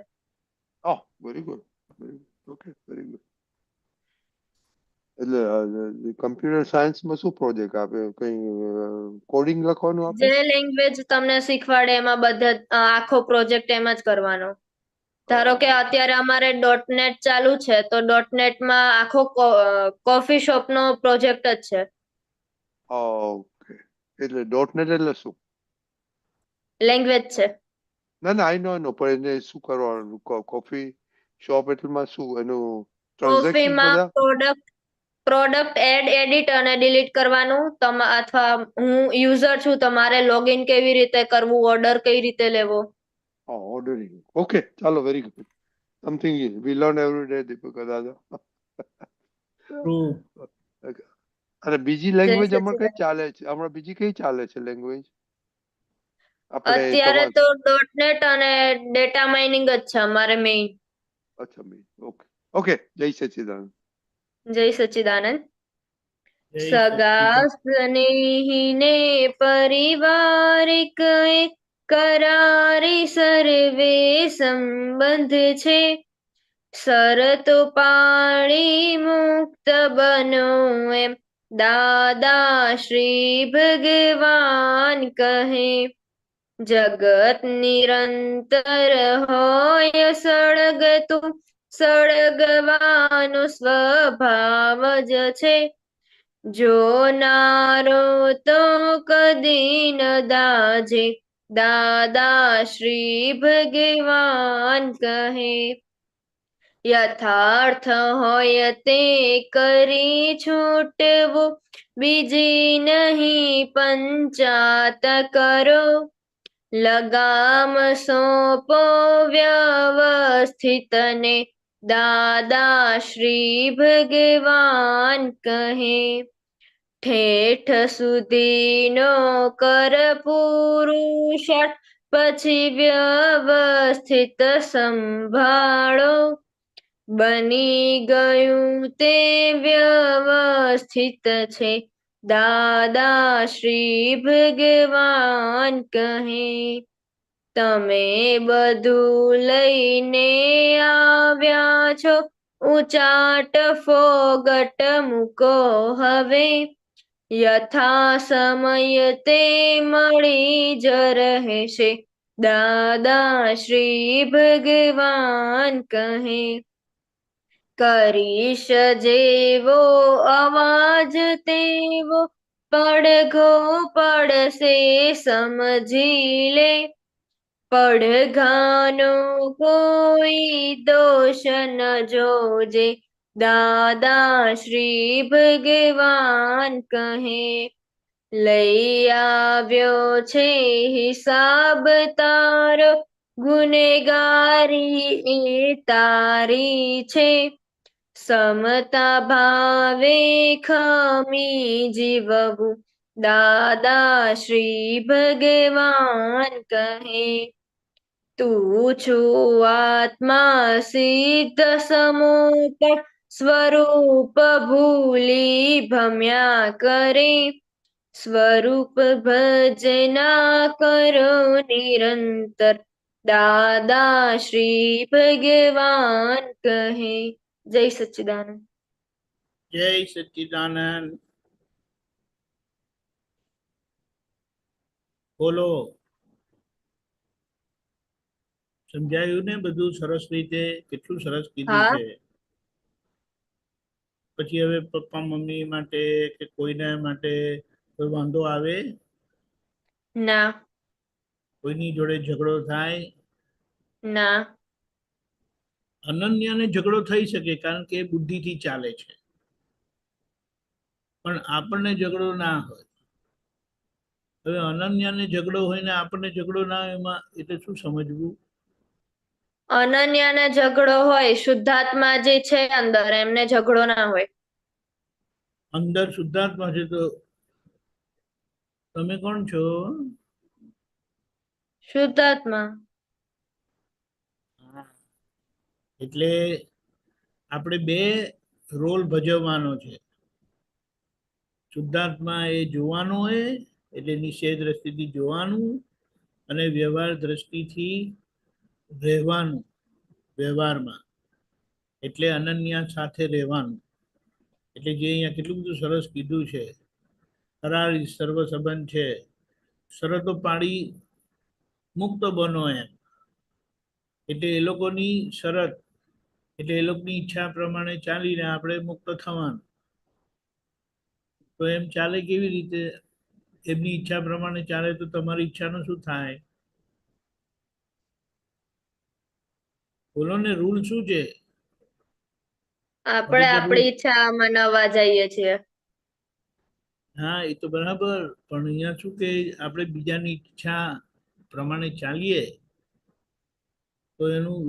Oh, very good, very good. Okay, very good. એટલે કમ્પ્યુટર સાયન્સમાં શું પ્રોજેક્ટ આપે? કઈ કોડિંગ લખવાનું આપે? જે લેંગ્વેજ તમને શીખવાડે એમાં બધા આખો પ્રોજેક્ટ એમ જ કરવાનો। ધારો કે અત્યારે અમારે .NET ચાલુ છે, તો .NET માં આખો કોફી શોપ નો પ્રોજેક્ટ જ છે, ઓકે, એટલે .NET એટલે શું? લેંગ્વેજ છે। ના ના, આઈ નો પણ એને શું કરવાનું? કોફી શોપ એટલેમાં શું એનું ટ્રાન્ઝેક્શન કોફીમાં બધા? પ્રોડક્ટ એડ, એડિટ અને ડિલીટ કરવાનું, અથવા હું યુઝર છું તો મારે લોગિન કેવી રીતે કરવું, ઓર્ડર કઈ રીતે લેવો। ઓર્ડરિંગ. ઓકે, ચાલો, very good. Something we learn every day, Deepak દાદા. ट्रू। અને બીજી જય લેંગ્વેજ હમણાં કઈ સચ્ચિદાનંદ। ચાલે છે? હમણાં બીજી કઈ ચાલે છે લેંગ્વેજ આપણે અત્યારે તમારે? તો .NET અને ડેટા માઇનિંગ જ છે અમારે મેઇન। અચ્છા, મેં. ઓકે ઓકે, જય સચ્ચિદાનંદ. જય સચ્ચિદાનંદ। जय સગા सच्चिदानंद। સ્નેહીને પારિવારિક એક કરારી સર્વે સંબંધ છે, શરતો પાળી મુક્ત બનો એમ દાદા શ્રી ભગવાન કહે। જગત નિરંતર હોય સળગતું, સળગવાનો સ્વભાવ જ છે, જોનારો તો કદી ન દાજે, દાદા શ્રી ભગવાન કહે। યથાર્થ હોય તે કરી છૂટવું, બીજી નહીં પંચાત કરો. લગામ સોંપો વ્યવસ્થિતને, દાદા શ્રી ભગવાન કહે. ઠેઠ સુધીનો કર પુરુષાર્થ, પછી વ્યવસ્થિત સંભાળો. બની ગયું તે વ્યવસ્થિત છે, દાદા શ્રી ભગવાન કહે. તમે બધું લઈને આવ્યા છો, ઉચાટ ફોગટ મૂકો હવે. યથા સમય તે મળી જ રહેશે, દાદા શ્રી ભગવાન કહે. કરીશ જેવો અવાજ તેવો, પડઘો પડશે સમજી લે. પડઘાનો કોઈ દોષ ન જોજે, દાદા શ્રી ભગવાન કહે. લઈ આવ્યો છે હિસાબ તારો, ગુનેગારી એ તારી છે. સમતા ભાવે ખમી જીવવું, દાદા શ્રી ભગવાન કહે. તું છું આત્મા સિદ્ધ સમોપર, સ્વરૂપ ભૂલી ભમ્યા કરે. સ્વરૂપ ભજના કરો નિરંતર, દાદા શ્રી ભગવાન કહે. જય સચ્ચિદાનંદ. જય સચ્ચિદાનંદ. બોલો. સમજાયું ને બધું સરસ રીતે? કેટલું સરસ કીધું હા. છે. પછી હવે પપ્પા મમ્મી માટે કે કોઈના માટે કોઈ વાંધો આવે? ના. કોઈની જોડે ઝઘડો થાય? ના. અનન્યાને ઝઘડો થઈ શકે કારણ કે એ બુદ્ધિથી ચાલે છે, પણ આપણને ઝઘડો ના હોય. હવે અનન્યાને ઝઘડો હોય ને આપણને ઝઘડો ના હોય, એમાં એટલે શું સમજવું? અનન્યાને ઝઘડો હોય, શુદ્ધાત્મા જે છે અંદર એમને ઝઘડો ના હોય. અંદર શુદ્ધાત્મા છે તો તમે કોણ છો? શુદ્ધાત્મા. એટલે આપણે બે રોલ ભજવવાનો છે. શુદ્ધાત્મા એ જોવાનું હોય એટલે નિષેધ દ્રષ્ટિથી જોવાનું, અને વ્યવહાર દ્રષ્ટિથી રહેવાનું. વ્યવહારમાં એટલે અનન્યા સાથે રહેવાનું. એટલે જે અહીંયા કેટલું બધું સરસ કીધું છે, કરારી સર્વ સંબંધ છે, શરતો પાડી મુક્ત બનો એમ. એટલે એ લોકોની શરત એટલે એ લોકોની ઈચ્છા પ્રમાણે ચાલીને આપણે મુક્ત થવાનું. તો એમ ચાલે કેવી રીતે? એમની ઈચ્છા પ્રમાણે ચાલે તો તમારી ઈચ્છાનું શું થાય? બોલો ને, રૂલ શું છે? આપણે આપણી ઈચ્છા મનાવવા જઈએ છીએ. હા, એ તો બરાબર, પણ અહીંયા શું કે આપણે બીજાની ઈચ્છા પ્રમાણે ચાલીએ તો એનું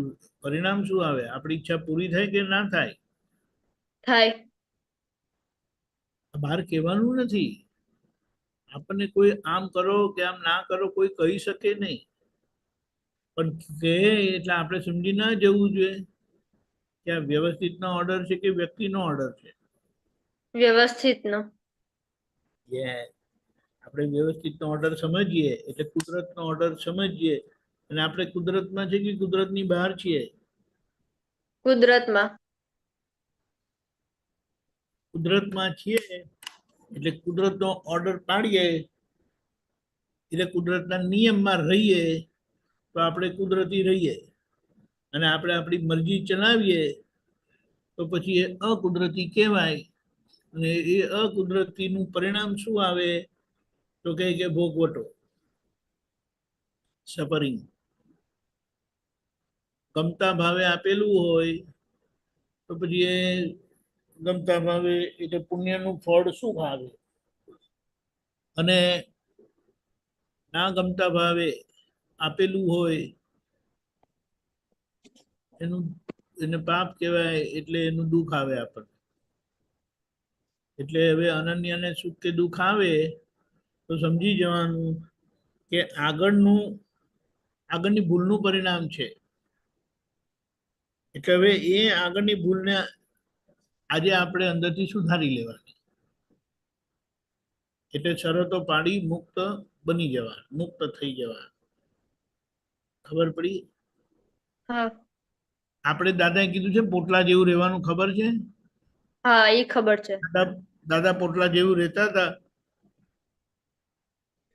પરિણામ શું આવે? આપણી ઈચ્છા પૂરી થાય કે ના થાય? થાય. બહાર કહેવાનું નથી. આપણને કોઈ આમ કરો કે આમ ના કરો કોઈ કહી શકે નહીં, પણ કહે એટલે આપણે સમજી ના જવું જોઈએ કે આ વ્યવસ્થિતનો ઓર્ડર છે કે વ્યક્તિનો ઓર્ડર છે. વ્યવસ્થિતનો. આપણે વ્યવસ્થિતનો ઓર્ડર સમજીએ એટલે કુદરતનો ઓર્ડર સમજીએ, અને આપણે કુદરતમાં છે કે કુદરતની બહાર છીએ? કુદરતમાં. કુદરતમાં છીએ એટલે કુદરતનો ઓર્ડર પાડીએ એટલે કુદરતના નિયમમાં રહીએ તો આપણે કુદરતી રહીએ, અને આપણે આપણી મરજી ચલાવીએ તો પછી એ અકુદરતી કહેવાય. અને એ અકુદરતીનું પરિણામ શું આવે? તો કહે કે ભોગવટો, સફરિંગ. ગમતા ભાવે આપેલું હોય તો પછી એ ગમતા ભાવે એટલે પુણ્યનું ફળ શું આવે? અને ના ગમતા ભાવે આપેલું હોય એનું એને પાપ કહેવાય, એટલે એનું દુઃખ આવે આપણને. એટલે હવે અનન્યને સુખ કે દુઃખ આવે તો સમજી જવાનું કે આગળની ભૂલનું પરિણામ છે. એટલે હવે એ આગળની ભૂલને આજે આપણે અંદરથી સુધારી લેવાની, એટલે શરતો પાડી મુક્ત બની જવા, મુક્ત થઈ જવા. ખબર પડી? હા આપણે દાદાએ કીધું છે પોટલા જેવું રહેવાનું, ખબર છે? હા એ ખબર છે. દાદા પોટલા જેવું રહેતા હતા.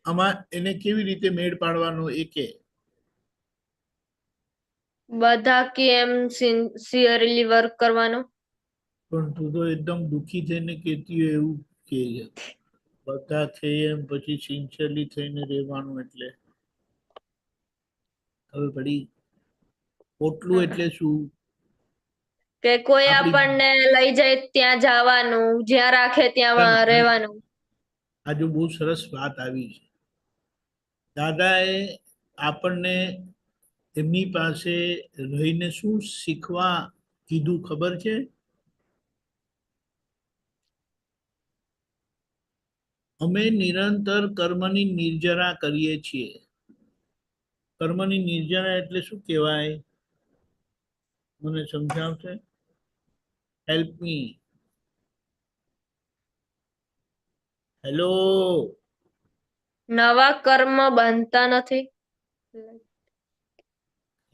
આમાં એને કેવી રીતે મેળ પાડવાનો એ કે? બધા કે એમ સિન્સિયરલી વર્ક કરવાનું. પણ તું તો એકદમ દુઃખી થઈને કહેતી હોય એવું કે છે. બધા થઈ એમ પછી સિન્સિયરલી થઈને રહેવાનું એટલે ખબર પડી? પોટલું એટલે શું? કે કોઈ આપણી આપણને લઈ જાય ત્યાં જવાનું, જ્યાં રાખે ત્યાં રહેવાનું. આજે બહુ સરસ વાત આવી છે. દાદાએ આપણને એમની પાસે રહીને શું શીખવા કીધું ખબર છે? અમે નિરંતર કર્મની નિર્જરા કરીએ છીએ. કર્મની નિર્જરા એટલે શું કહેવાય? મને સમજાવશે? Help me. હેલો. નવા કર્મ બનતા નથી.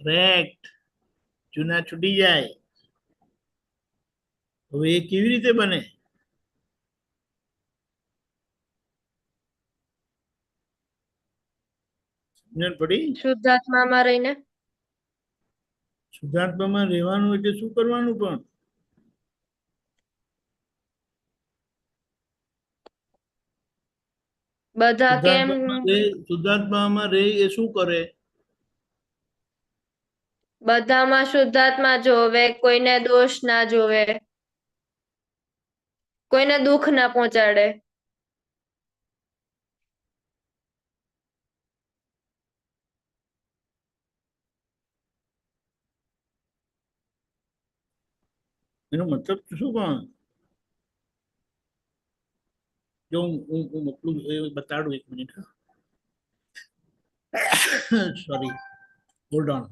કરેક્ટ. જૂના છૂટી જાય. હવે એ કેવી રીતે બને? સમજણ પડી? શુદ્ધાત્મામાં રહીને. શુદ્ધાત્મામાં રહેવાનું એટલે શું કરવાનું પણ? બધા કેમ શુદ્ધાત્મામાં રહે એ શું કરે? બધામાં શુદ્ધાત્મા જોવે, કોઈને દોષ ના જોવે, કોઈને દુઃખ ના પહોંચાડે. એનો મતલબ શું પણ? જો હું મોકલું એ બતાડું, 1 મિનિટ. Sorry, hold on.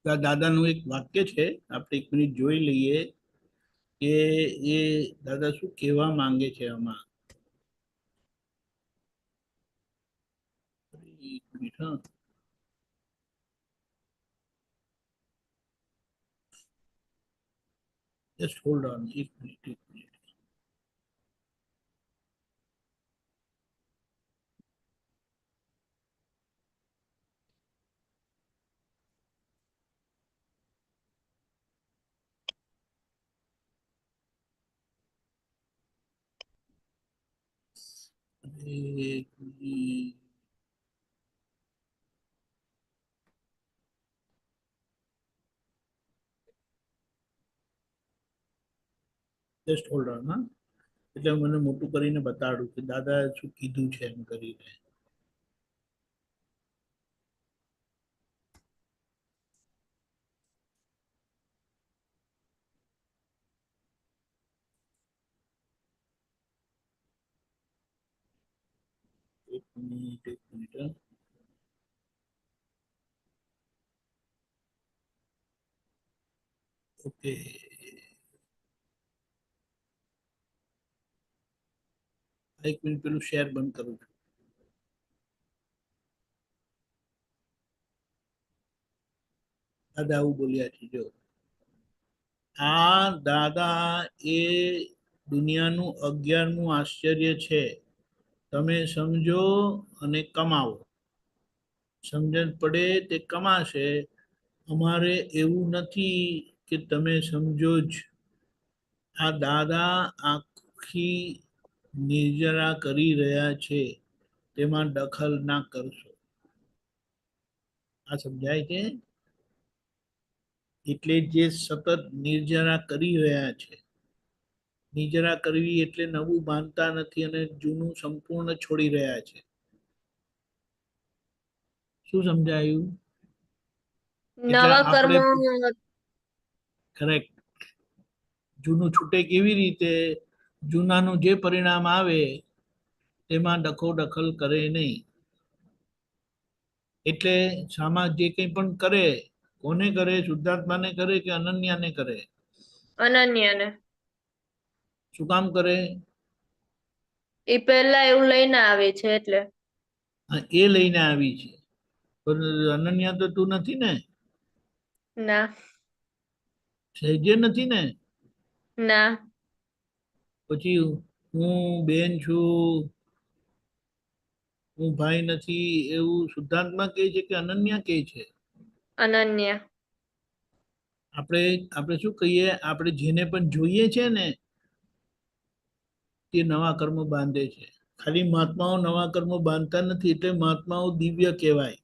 દાદાનું એક વાક્ય છે, આપણે 1 મિનિટ જોઈ લઈએ કે એ દાદા શું કહેવા માંગે છે આમાં. 1 મિનિટ. હા, just hold on. 1 minute, 1 minute. Just hold on. હા, એટલે મને મોટું કરીને બતાડું કે દાદા શું કીધું છે એમ કરીને. એક મિનિટ, 1 મિનિટ. ઓકે, 1 મિનિટ પેલું શેર બંધ કરું છું. દાદા આવું બોલ્યા છે, જો આ દાદા એ દુનિયાનું 11મું આશ્ચર્ય છે. તમે સમજો અને કમાવો. સમજણ પડે તે કમાશે. અમારે એવું નથી કે તમે સમજો જ. આ દાદા આખી નિર્જરા કરી રહ્યા છે. તેમાં દખલ ના કરશો. આ સમજાય છે? એટલે જે સતત નિર્જરા કરી રહ્યા છે, નિર્જરા કરવી એટલે નવું બાંધતા નથી અને જૂનું સંપૂર્ણ છોડી રહ્યા છે. શું સમજાયું? એટલે નવા આપણે કર્મો કરેક્ટ. જૂનું છૂટે કેવી રીતે? જૂનાનું જે પરિણામ આવે તેમાં દખલ કરે નહીં. એટલે સામા જે કંઈ પણ કરે, કોને કરે? શુદ્ધાત્માને કરે કે અનન્યાને કરે? અનન્યાને. શું કામ કરે? એ પહેલા એવું લઈને આવે છે એટલે. હા, એ લઈને આવી છે, પણ અનન્યા તો તું નથી ને? ના. સહેજે નથી ને? ના. પછી હું બેન છું, હું ભાઈ નથી એવું શુદ્ધાત્મા કહે છે કે અનન્યા કહે છે? અનન્યા. આપણે શું કહીએ? આપણે જેને પણ જોઈએ છે ને તે નવા કર્મ બાંધે છે. ખાલી મહાત્માઓ નવા કર્મ બાંધતા નથી, એટલે મહાત્માઓ દિવ્ય કહેવાય.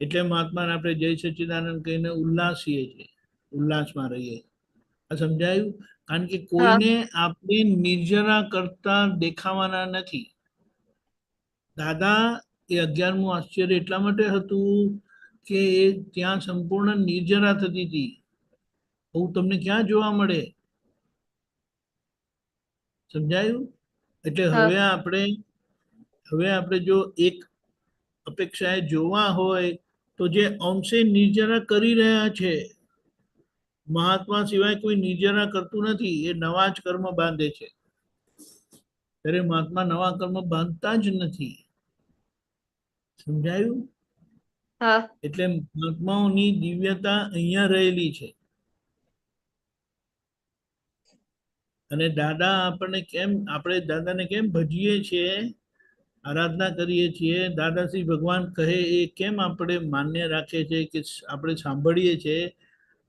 એટલે મહાત્માને આપણે જય સચ્ચિદાનંદ કહીને ઉલ્લાસીએ છીએ, ઉલ્લાસમાં રહીએ. આ સમજાયું? કારણ કે કોઈને આપણે નિર્જરા કરતા દેખાવાના નથી. દાદા એ 11મું આશ્ચર્ય એટલા માટે હતું કે ત્યાં સંપૂર્ણ નિર્જરા થતી હતી. હું તમને ક્યાં જોવા મળે? સમજાયું? એટલે હવે આપણે જો એક અપેક્ષાએ જોવા હોય તો જે અંશે નિર્જરા કરી રહ્યા છે, મહાત્મા સિવાય કોઈ નિર્જરા કરતું નથી, એ નવા જ કર્મ બાંધે છે. ત્યારે મહાત્મા નવા કર્મ બાંધતા જ નથી. સમજાયું? એટલે મહાત્માઓની દિવ્યતા અહીંયા રહેલી છે. અને દાદા આપણે દાદાને કેમ ભજીએ છીએ, આરાધના કરીએ છીએ? દાદા શ્રી ભગવાન કહે એ કેમ આપણે માન્ય રાખે છે કે આપણે સાંભળીએ છીએ?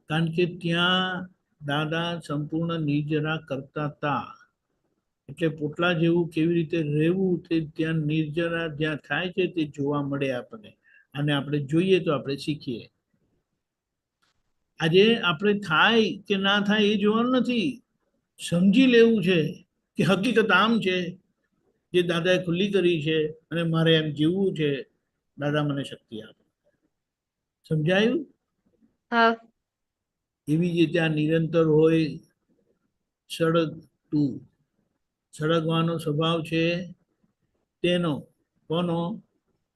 કારણ કે ત્યાં દાદા સંપૂર્ણ નિર્જરા કરતા હતા. એટલે પોટલા જેવું કેવી રીતે રહેવું તે ત્યાં નિર્જરા જ્યાં થાય છે તે જોવા મળે આપણને, અને આપણે જોઈએ તો આપણે શીખીએ. આજે આપણે થાય કે ના થાય એ જોવાનું નથી, સમજી લેવું છે કે હકીકત આમ છે, જે દાદાએ ખુલ્લી કરી છે અને મારે એમ જીવવું છે. દાદા મને શક્તિ આપે. સમજાયું? હા. એવી જ રીતે આ નિરંતર હોય સળગતું. સળગવાનો સ્વભાવ છે તેનો. કોનો?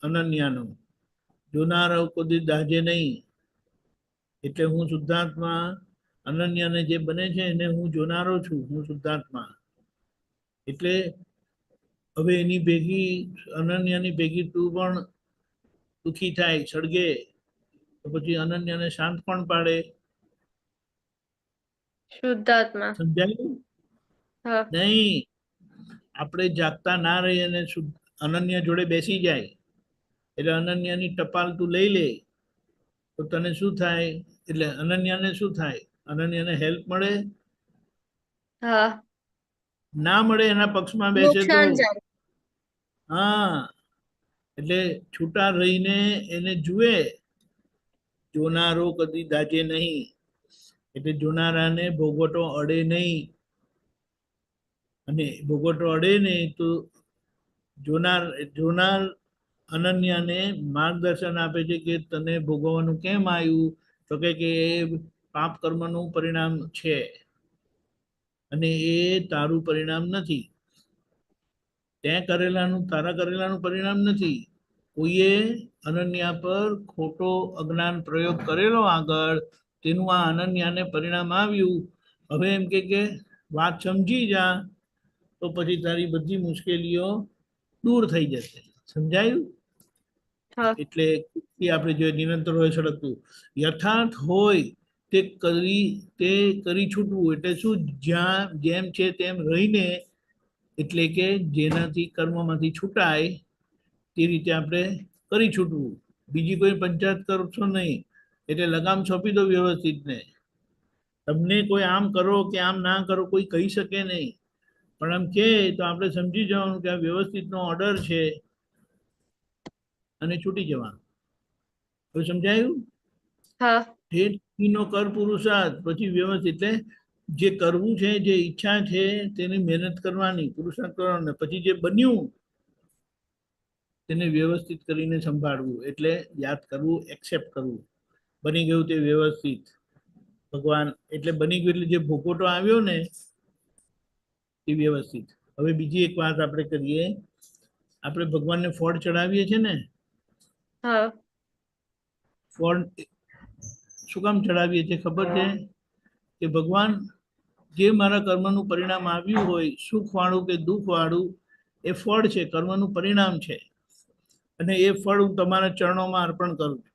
અનન્યાનો. જોનારો કદી દાજે નહીં. એટલે હું શુદ્ધાત્મા, અનન્યાને જે બને છે એને હું જોનારો છું, હું શુદ્ધાત્મા. એટલે હવે એની ભેગી, અનન્યાની ભેગી તું પણ દુઃખી થાય, સળગે, તો પછી અનન્યાને શાંત પણ પાડે. શુદ્ધાત્મા. સમજાયું? નહીં, આપણે જાગતા ના રહીએ અને અનન્ય જોડે બેસી જાય, એટલે અનન્યાની ટપાલ તું લઈ લે તો તને શું થાય? એટલે અનન્યાને શું થાય? અનન્યાને હેલ્પ મળે? ના મળે. એના પક્ષમાં બેસે તો હા, એટલે છૂટા રહીને એને જુએ. જોનારો કદી દાજે નહીં. એટલે જોનારાને ભોગવટો અડે નહીં, અને ભોગવટો અડે નહીં તો જોનાર અનન્યાને માર્ગદર્શન આપે છે કે તને ભોગવવાનું કેમ આવ્યું? તો કે એ પાપ કર્મનું પરિણામ છે અને એ તારું પરિણામ નથી. તે કરેલાનું, તારા કરેલાનું પરિણામ નથી. કોઈએ અનન્યા પર ખોટો અજ્ઞાન પ્રયોગ કરેલો આગળ, તેનું આ અનન્યાને પરિણામ આવ્યું. હવે એમ કે વાત સમજી જા તો પછી તારી બધી મુશ્કેલીઓ દૂર થઈ જશે. સમજાયું? એટલે આપણે જો નિરંતર હોય સળગતું, યથાર્થ હોય તે કરી છૂટવું. એટલે શું? જ્યાં જેમ છે તેમ રહીને, એટલે કે જેનાથી કર્મમાંથી છૂટાય તે રીતે આપણે કરી છૂટવું. બીજી કોઈ પંચાયત કરશો નહીં. એટલે લગામ સોંપી દો વ્યવસ્થિત ને. તમને કોઈ આમ કરો કે આમ ના કરો કોઈ કહી શકે નહીં. પણ આમ કે તો આપણે સમજી જવાનું કે આ વ્યવસ્થિતનો ઓર્ડર છે અને છૂટી જવાનું. હવે સમજાયું? હા નો કર પુરુષાર્થ, પછી વ્યવસ્થિત એટલે જે કરવું છે, જે ઈચ્છા છે તેની મહેનત કરવાની, પુરુષાર્થ કરવાનો, પછી જે બન્યું તેને વ્યવસ્થિત કરીને સંભાળવું, એટલે યાદ કરવું, એક્સેપ્ટ કરવું. બની ગયું તે વ્યવસ્થિત ભગવાન, એટલે બની ગયું એટલે જે ભોગવટો આવ્યો ને એ વ્યવસ્થિત. હવે બીજી એક વાત આપણે કરીએ. આપણે ભગવાનને ફળ ચડાવીએ છીએ ને, હા ફળ શું કામ ચડાવીએ છીએ ખબર છે? કે ભગવાન જે મારા કર્મનું પરિણામ આવ્યું હોય, સુખ વાળું કે દુઃખ વાળું, એ ફળ છે, કર્મનું પરિણામ છે, અને એ ફળ હું તમારા ચરણોમાં અર્પણ કરું છું.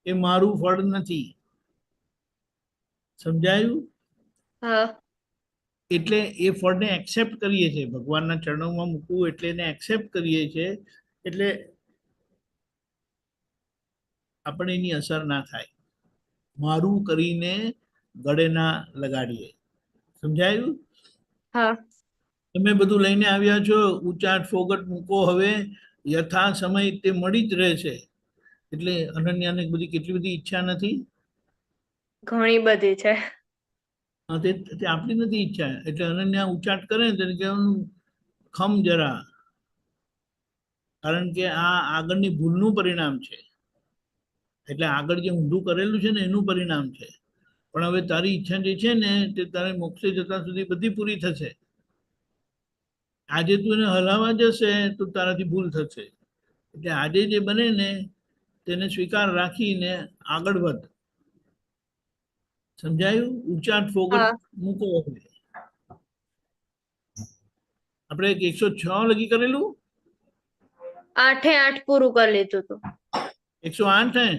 એ મારું ફળ નથી. સમજાયું? હા એટલે એ ફળને એક્સેપ્ટ કરીએ છીએ, ભગવાનના ચરણોમાં મૂકવું એટલે એને એક્સેપ્ટ કરીએ છીએ, એટલે આપણે એની અસર ના થાય, મારું કરીને ગળે ના લગાડીએ. સમજાયું? હા તમે બધું લઈને આવ્યા છો, ઉચાટ ફોગટ મૂકો. હવે યથા સમય તે મળી જ રહેશે. એટલે અનન્યાને બધી કેટલી બધી ઈચ્છા નથી, ઘણી બધી છે. હા, તે આપણી નથી ઈચ્છા. એટલે અનન્યા ઉચાટ કરે ને તેને કહેવાનું ખમ જરા, કારણ કે આ આગળની ભૂલનું પરિણામ છે. એટલે આગળ જે ઊંધું કરેલું છે ને એનું પરિણામ છે. પણ હવે તારી ઈચ્છા જે છે ને તે તારે મોક્ષે જતા સુધી બધી પૂરી થશે. આજે તું એને હલાવા જશે તો તારાથી ભૂલ થશે. એટલે આજે જે બને ને તેને સ્વીકાર રાખીને આગળ વધ. સમજાયું? ઉચાટ ફોગટ હા મૂકો. આપણે 106 લગી કરેલું, 8 પૂરું કરી લીધું હતું. 108 હે?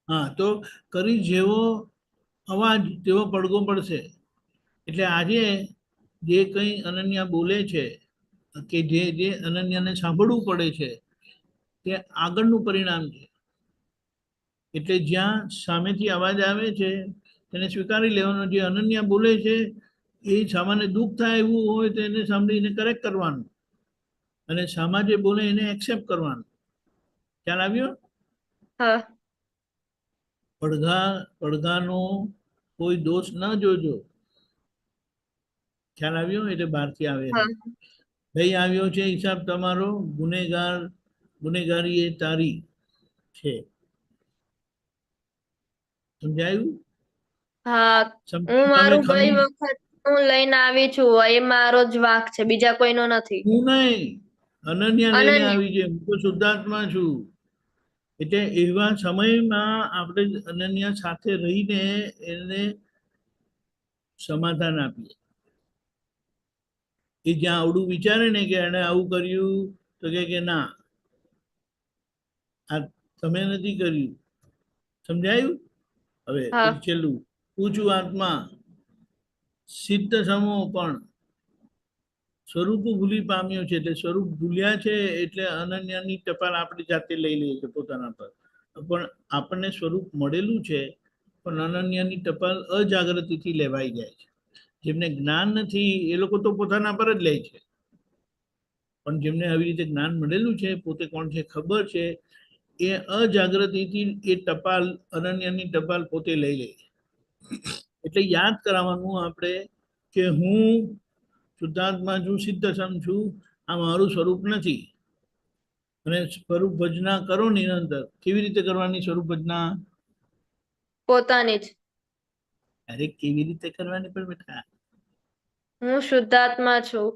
હા, તો કરી જેવો અવાજ તેવો પડઘો પડશે. એટલે આજે જે કંઈ અનન્યા બોલે છે કે જે અનન્યાને સાંભળવું પડે છે તે આગળનું પરિણામ છે. એટલે જ્યાં સામેથી અવાજ આવે છે તેને સ્વીકારી લેવાનો. જે અનન્યા બોલે છે એ સામાન્ય દુઃખ થાય એવું હોય તો એને સાંભળીને કરેક્ટ કરવાનું, અને સામા જે બોલે એને એક્સેપ્ટ કરવાનું. ખ્યાલ આવ્યો? હા પડઘાનો કોઈ દોષ ન જોજો. ખ્યાલ આવ્યો? એટલે બહારથી આવે હા ભાઈ આવ્યો છે હિસાબ તમારો, ગુનેગારી એ તારી છે. સમજાયું? હા હું તમે મારું ગઈ ખમી વખત હું લઈને આવી છું, એ મારો જ વાંક છે, બીજા કોઈનો નથી. હું નહીં, અનન્યા લઈને અનન્ય આવી છે. હું તો શુદ્ધાત્મા છું. એટલે એવા સમયમાં આપણે અનન્યા સાથે રહીને એને સમાધાન આપીએ. એ જ્યાં આવડું વિચારે ને કે એને આવું કર્યું તો કે ના, આ તમે નથી કર્યું. સમજાયું? હવે હા પછી છેલ્લું, પૂછું આત્મા સિદ્ધ સમો પણ સ્વરૂપ ભૂલી પામ્યો છે. એટલે સ્વરૂપ ભૂલ્યા છે એટલે અનન્યાની ટપાલ આપણી જાતે લઈ લઈએ છે પોતાના પર. પણ આપણને સ્વરૂપ મળેલું છે, પણ અનન્યાની ટપાલ અજાગૃતિથી લેવાઈ જાય છે. જેમને જ્ઞાન નથી એ લોકો તો પોતાના પર જ લે છે, પણ જેમને આવી રીતે જ્ઞાન મળેલું છે, પોતે કોણ છે ખબર છે, એ અજાગૃતિથી એ ટપાલ અનન્યની ટપાલ પોતે લઈ લે. એટલે યાદ કરાવવાનું આપણે કે હું શુદ્ધાત્મા છું, સિદ્ધ સમ છું, આ મારું સ્વરૂપ નથી. અને સ્વરૂપ ભજના કરો નિરંતર. કેવી રીતે કરવાની સ્વરૂપ ભજના? પોતાની જ. અરે કેવી રીતે કરવાની પણ બેટા? હું શુદ્ધાત્મા છું.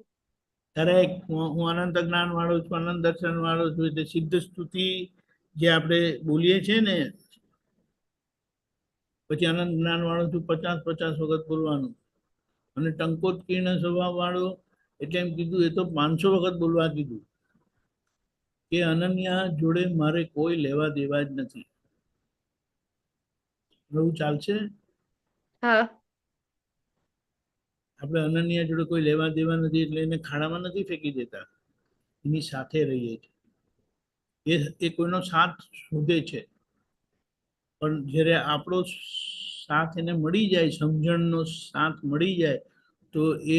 કરેક્ટ. હું અનંત જ્ઞાન વાળો છું, અનંત દર્શન વાળો છું. એટલે સિદ્ધ સ્તુતિ જે આપણે બોલીએ છીએ ને, પછી અનંત જ્ઞાન વાળો છું 50 વખત બોલવાનું. અને ટંકોત્કીર્ણ સ્વભાવ વાળો એટલે એમ કીધું એ તો 500 વખત બોલવા કીધું કે અનન્યા જોડે મારે કોઈ લેવા દેવા જ નથી. એવું ચાલશે? હા આપણે અનન્યા જોડે કોઈ લેવા દેવા નથી એટલે એને ખાડામાં નથી ફેંકી દેતા, એની સાથે રહીએ છીએ. એ કોઈનો સાથ શોધે છે, પણ જ્યારે આપણો સાથ એને મળી જાય, સમજણનો સાથ મળી જાય, તો એ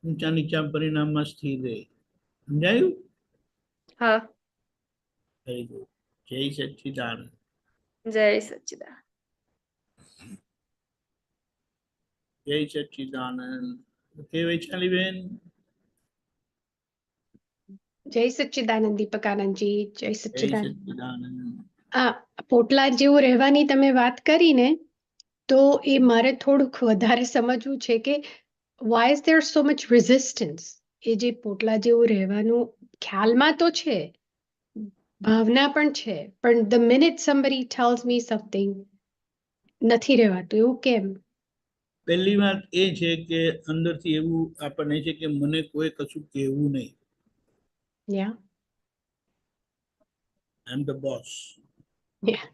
ઊંચા નીચા પરિણામમાં સ્થિર રહે. સમજાયું? હા. Very good. જય સચ્ચિદાનંદ. જય સચ્ચિદાનંદ. જય સચ્ચિદાનંદ. ઓકે વૈશાલીબેન. જય સચ્ચિદાનંદ દીપક આનંદજી. જય જય સચ્ચિદાનંદ. સચ્ચિદાનંદ. આ પોટલા જેવું રહેવાની તમે વાત કરી ને, તો એ મારે થોડુંક વધારે સમજવું છે કે why is there so much resistance? એ જે પોટલા જેવું રહેવાનું ખ્યાલમાં તો છે, ભાવના પણ છે, પણ the minute somebody tells me something નથી રહેવાતું, એવું કેમ? પહેલી વાત એ છે કે અંદરથી એવું આપણને છે કે મને કોઈ કશું કહેવું નહીં. Yeah. I am the boss. Yeah.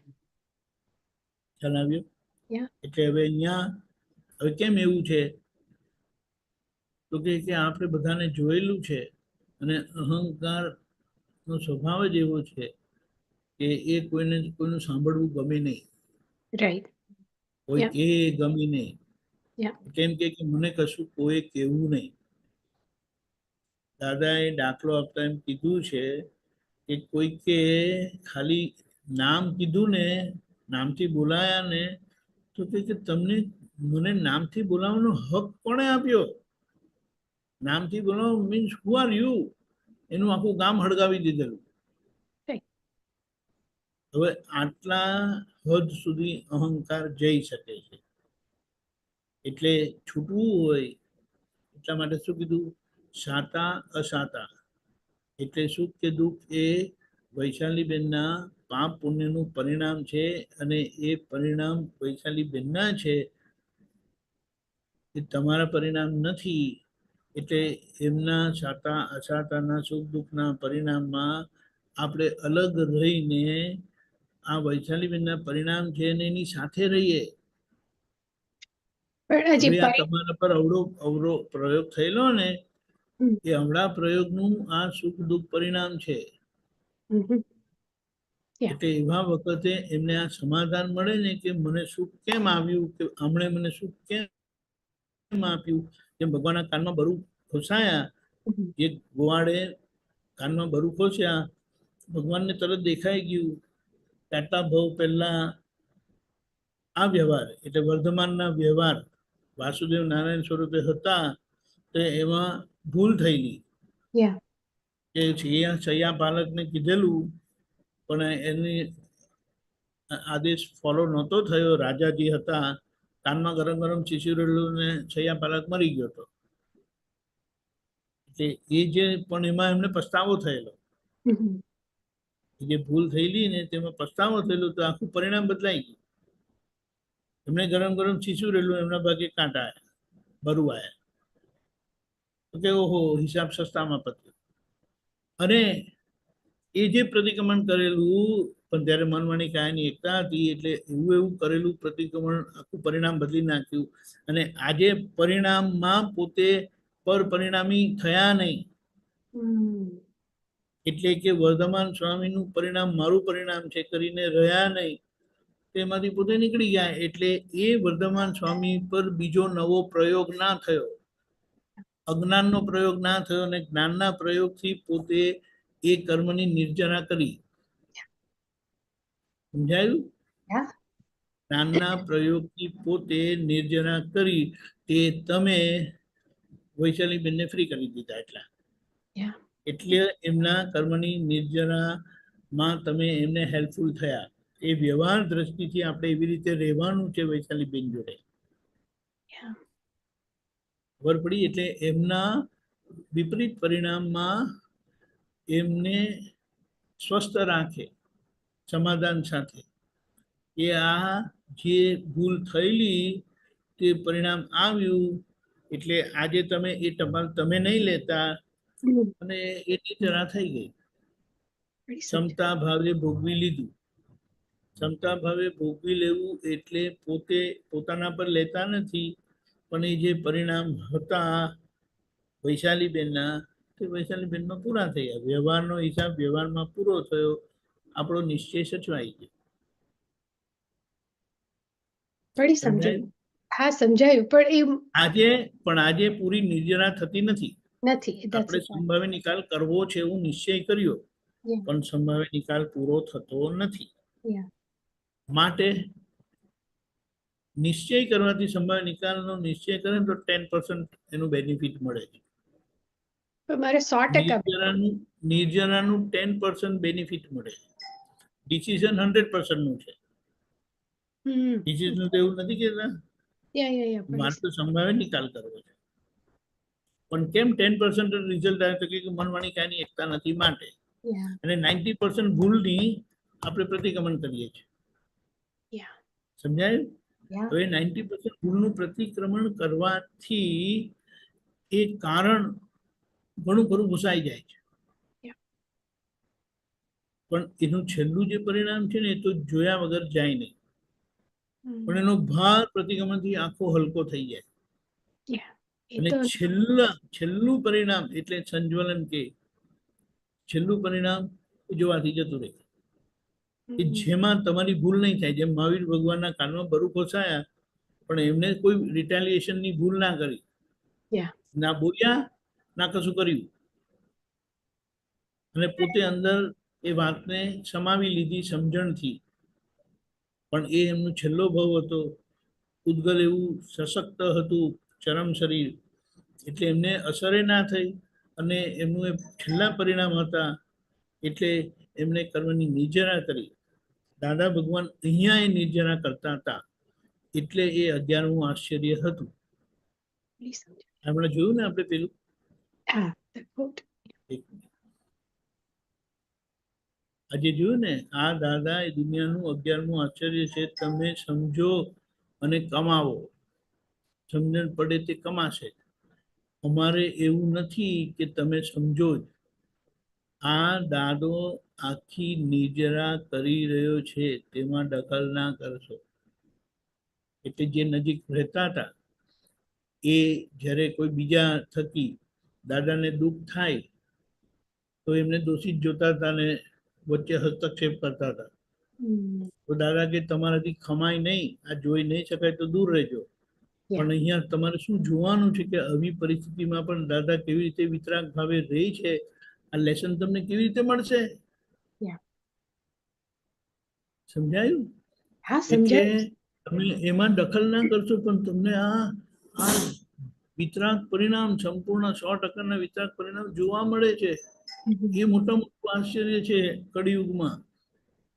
ખ્યાલ આવ્યો? Yeah. એટલે હવે અહીંયા હવે કેમ એવું છે તો કે આપણે બધાને જોયેલું છે અને અહંકાર નો સ્વભાવ જ એવો છે કે એ કોઈનું સાંભળવું ગમે નહીં. Right. કોઈ Yeah. કે ગમે નહીં. Yeah. કેમ કે મને કશું કોઈ કહેવું નહીં. દાદાએ દાખલો આપતા એમ કીધું છે કે કોઈકે ખાલી નામ કીધું ને, નામથી બોલાયા ને, તો કે તમને મને નામથી બોલાવવાનો હક કોણે આપ્યો? નામથી બોલાવવાનું મીન્સ હુ આર યુ? એનું આખું ગામ હળગાવી દીધેલું. હવે આટલા હદ સુધી અહંકાર જઈ શકે છે. એટલે છૂટવું હોય એટલા માટે શું કીધું? સાતા અસાતા. એટલે સુખ કે દુઃખ એ વૈશાલીબેનના પાપ પુણ્યનું પરિણામ છે અને એ પરિણામ વૈશાલીબેનના છે, એ તમારા પરિણામ નથી. એટલે એમના સાતા અસાતાના સુખ દુઃખના પરિણામમાં આપણે અલગ રહીને આ વૈશાલીબેનના પરિણામ છે અને એની સાથે રહીએ. પણ હજી હવે આ તમારા પર અવળો પ્રયોગ થયેલો ને, એ અવળા પ્રયોગનું આ સુખ દુઃખ પરિણામ છે. એટલે એવા વખતે એમને આ સમાધાન મળે ને કે મને સુખ કેમ આવ્યું, કે હમણે મને સુખ કેમ આપ્યું. જેમ ભગવાનના કાનમાં બરું ખોસાયા, જે ગોવાળે કાનમાં બરું ખોસ્યા, ભગવાનને તરત દેખાઈ ગયું કે આટલા ભાવ પહેલા આ વ્યવહાર એટલે વર્ધમાનના વ્યવહાર વાસુદેવ નારાયણ સ્વરૂપે હતા, તો એમાં ભૂલ થયેલી. કે છૈયા પાલકને કીધેલું પણ એની આદેશ ફોલો નહોતો થયો. રાજાજી હતા, કાનમાં ગરમ ગરમ ચીચુરેલું ને છૈયા પાલક મરી ગયો હતો. એટલે એ જે પણ એમાં એમને પસ્તાવો થયેલો, જે ભૂલ થયેલી ને તેમાં પસ્તાવો થયેલો, તો આખું પરિણામ બદલાઈ ગયું. એમને ગરમ ગરમ ચીચુરેલું, એમના ભાગે કાંટા આવ્યા, બરુ આવ્યા. તો કે ઓહો, હિસાબ સસ્તામાં પત્યો. અને એ જે પ્રતિક્રમણ કરેલું, પણ ત્યારે મનવાણી કાયાની એકતા હતી એટલે એવું કરેલું પ્રતિક્રમણ આખું પરિણામ બદલી નાખ્યું. અને આજે પરિણામમાં પોતે પર પરિણામી થયા નહીં. એટલે કે વર્ધમાન સ્વામીનું પરિણામ મારું પરિણામ છે કરીને રહ્યા નહીં, તેમાંથી પોતે નીકળી ગયા. એટલે એ વર્ધમાન સ્વામી પર બીજો નવો પ્રયોગ ના થયો, અજ્ઞાનનો પ્રયોગ ના થયો, અને જ્ઞાનના પ્રયોગથી પોતે એ કર્મની નિર્જરા કરી. સમજાયું? જ્ઞાનના પ્રયોગથી પોતે નિર્જરા કરી, તે તમે વૈશાલીબેનને ફ્રી કરી દીધા. એટલે એમના કર્મની નિર્જરામાં તમે એમને હેલ્પફુલ થયા. એ વ્યવહાર દ્રષ્ટિથી આપણે એવી રીતે રહેવાનું છે વૈશાલીબેન જોડે. ખબર પડી? એટલે એમના વિપરીત પરિણામમાં એમને સ્વસ્થ રાખે સમાધાન સાથે. એ આ જે ભૂલ થયેલી તે પરિણામ આવ્યું, એટલે આજે તમે એ ટપાલ તમે નહીં લેતા અને એ નિર્જરા થઈ ગઈ. ક્ષમતા ભાવે ભોગવી લીધું. ક્ષમતા ભાવે ભોગવી લેવું એટલે પોતે પોતાના પર લેતા નથી, પણ એ જે પરિણામ હતા વૈશાલીબેનના, તે વૈશાલીબેનમાં પૂરા થયા. વ્યવહારનો હિસાબ વ્યવહારમાં પૂરો થયો, આપણો નિશ્ચય સચવાઈ ગયો. બડી સમજાયું. હા સમજાયું પણ આજે પૂરી નિર્જરા થતી નથી. એ નથી. આપણે સંભાવ્ય નિકાલ કરવો છે એવું નિશ્ચય કર્યો, પણ સંભાવ્ય નિકાલ પૂરો થતો નથી. માટે નિશ્ચય કરવાથી સંભાવ્ય નિકાલનો નિશ્ચય કરે તો 10% એનું બેનિફિટ મળે છે. મારે 100% નિર્જરાનું 10% બેનિફિટ મળે. ડિસિઝન 100% નું છે. ડિસિઝન તો એવું નથી કેતા મારે તો સંભાવ્ય નિકાલ કરવો છે, પણ કેમ 10% રિઝલ્ટ આવે તો કે મનવાણી કાયની એકતા નથી માટે, અને 90% ભૂલની આપણે પ્રતિક્રમણ કરીએ છીએ. સમજાયું? હવે 90% ભૂલનું પ્રતિક્રમણ કરવાથી એ કારણ ઘણું ખરું ઘૂસાઈ જાય છે, પણ એનું છેલ્લું જે પરિણામ છે ને એ તો જોયા વગર જાય નહીં, પણ એનો ભાર પ્રતિક્રમણથી આખો હલકો થઈ જાય. અને છેલ્લું પરિણામ એટલે સંજ્વલન કે છેલ્લું પરિણામ જોવાથી જતું રહે, કે જેમાં તમારી ભૂલ નહીં થાય. જેમ મહાવીર ભગવાનના કાનમાં બરૂ ખોસાયા, પણ એમને કોઈ રિટેલિએશનની ભૂલ ના કરી, ના બોલ્યા ના કશું કર્યું, અને પોતે અંદર એ વાતને સમાવી લીધી સમજણથી. પણ એ એમનો છેલ્લો ભાવ હતો. ઉદ્ગલ એવું સશક્ત હતું ચરમ શરીર, એટલે એમને અસરે ના થઈ, અને એમનું એ છેલ્લા પરિણામ હતા એટલે એમને કર્મની નિર્જરા કરી. દાદા ભગવાન અહીંયા એ નિર્જરા કરતા હતા, એટલે એ 11મું આશ્ચર્ય હતું. આપણે જોયું ને આપણે પેલું. આજે જોયું ને, આ દાદા એ દુનિયાનું 11મું આશ્ચર્ય છે. તમે સમજો અને કમાવો. સમજણ પડે તે કમાશે. અમારે એવું નથી કે તમે સમજો જ. આ દાદો આખી નિર્જરા કરી રહ્યો છે, તેમાં દખલ ના કરશો. એટલે જે નજીક રહેતા હતા એ જ્યારે કોઈ બીજા થકી દાદાને દુઃખ થાય તો એમને દોષિત જોતા હતા ને વચ્ચે હસ્તક્ષેપ કરતા હતા. તો દાદા કે તમારાથી ખમાય નહીં, આ જોઈ નહીં શકાય તો દૂર રહેજો. પણ અહીંયા તમારે શું જોવાનું છે કે આવી પરિસ્થિતિમાં પણ દાદા કેવી રીતે વિતરાગ ભાવે રહે છે, આ લેસન તમને કેવી રીતે મળશે. સમજાયું? એટલે તમે એમાં દખલ ના કરશો, પણ તમને આ વિતરાગ પરિણામ સંપૂર્ણ 100% વિતરાગ પરિણામ જોવા મળે છે. એ મોટા મોટું આશ્ચર્ય છે કળિયુગમાં,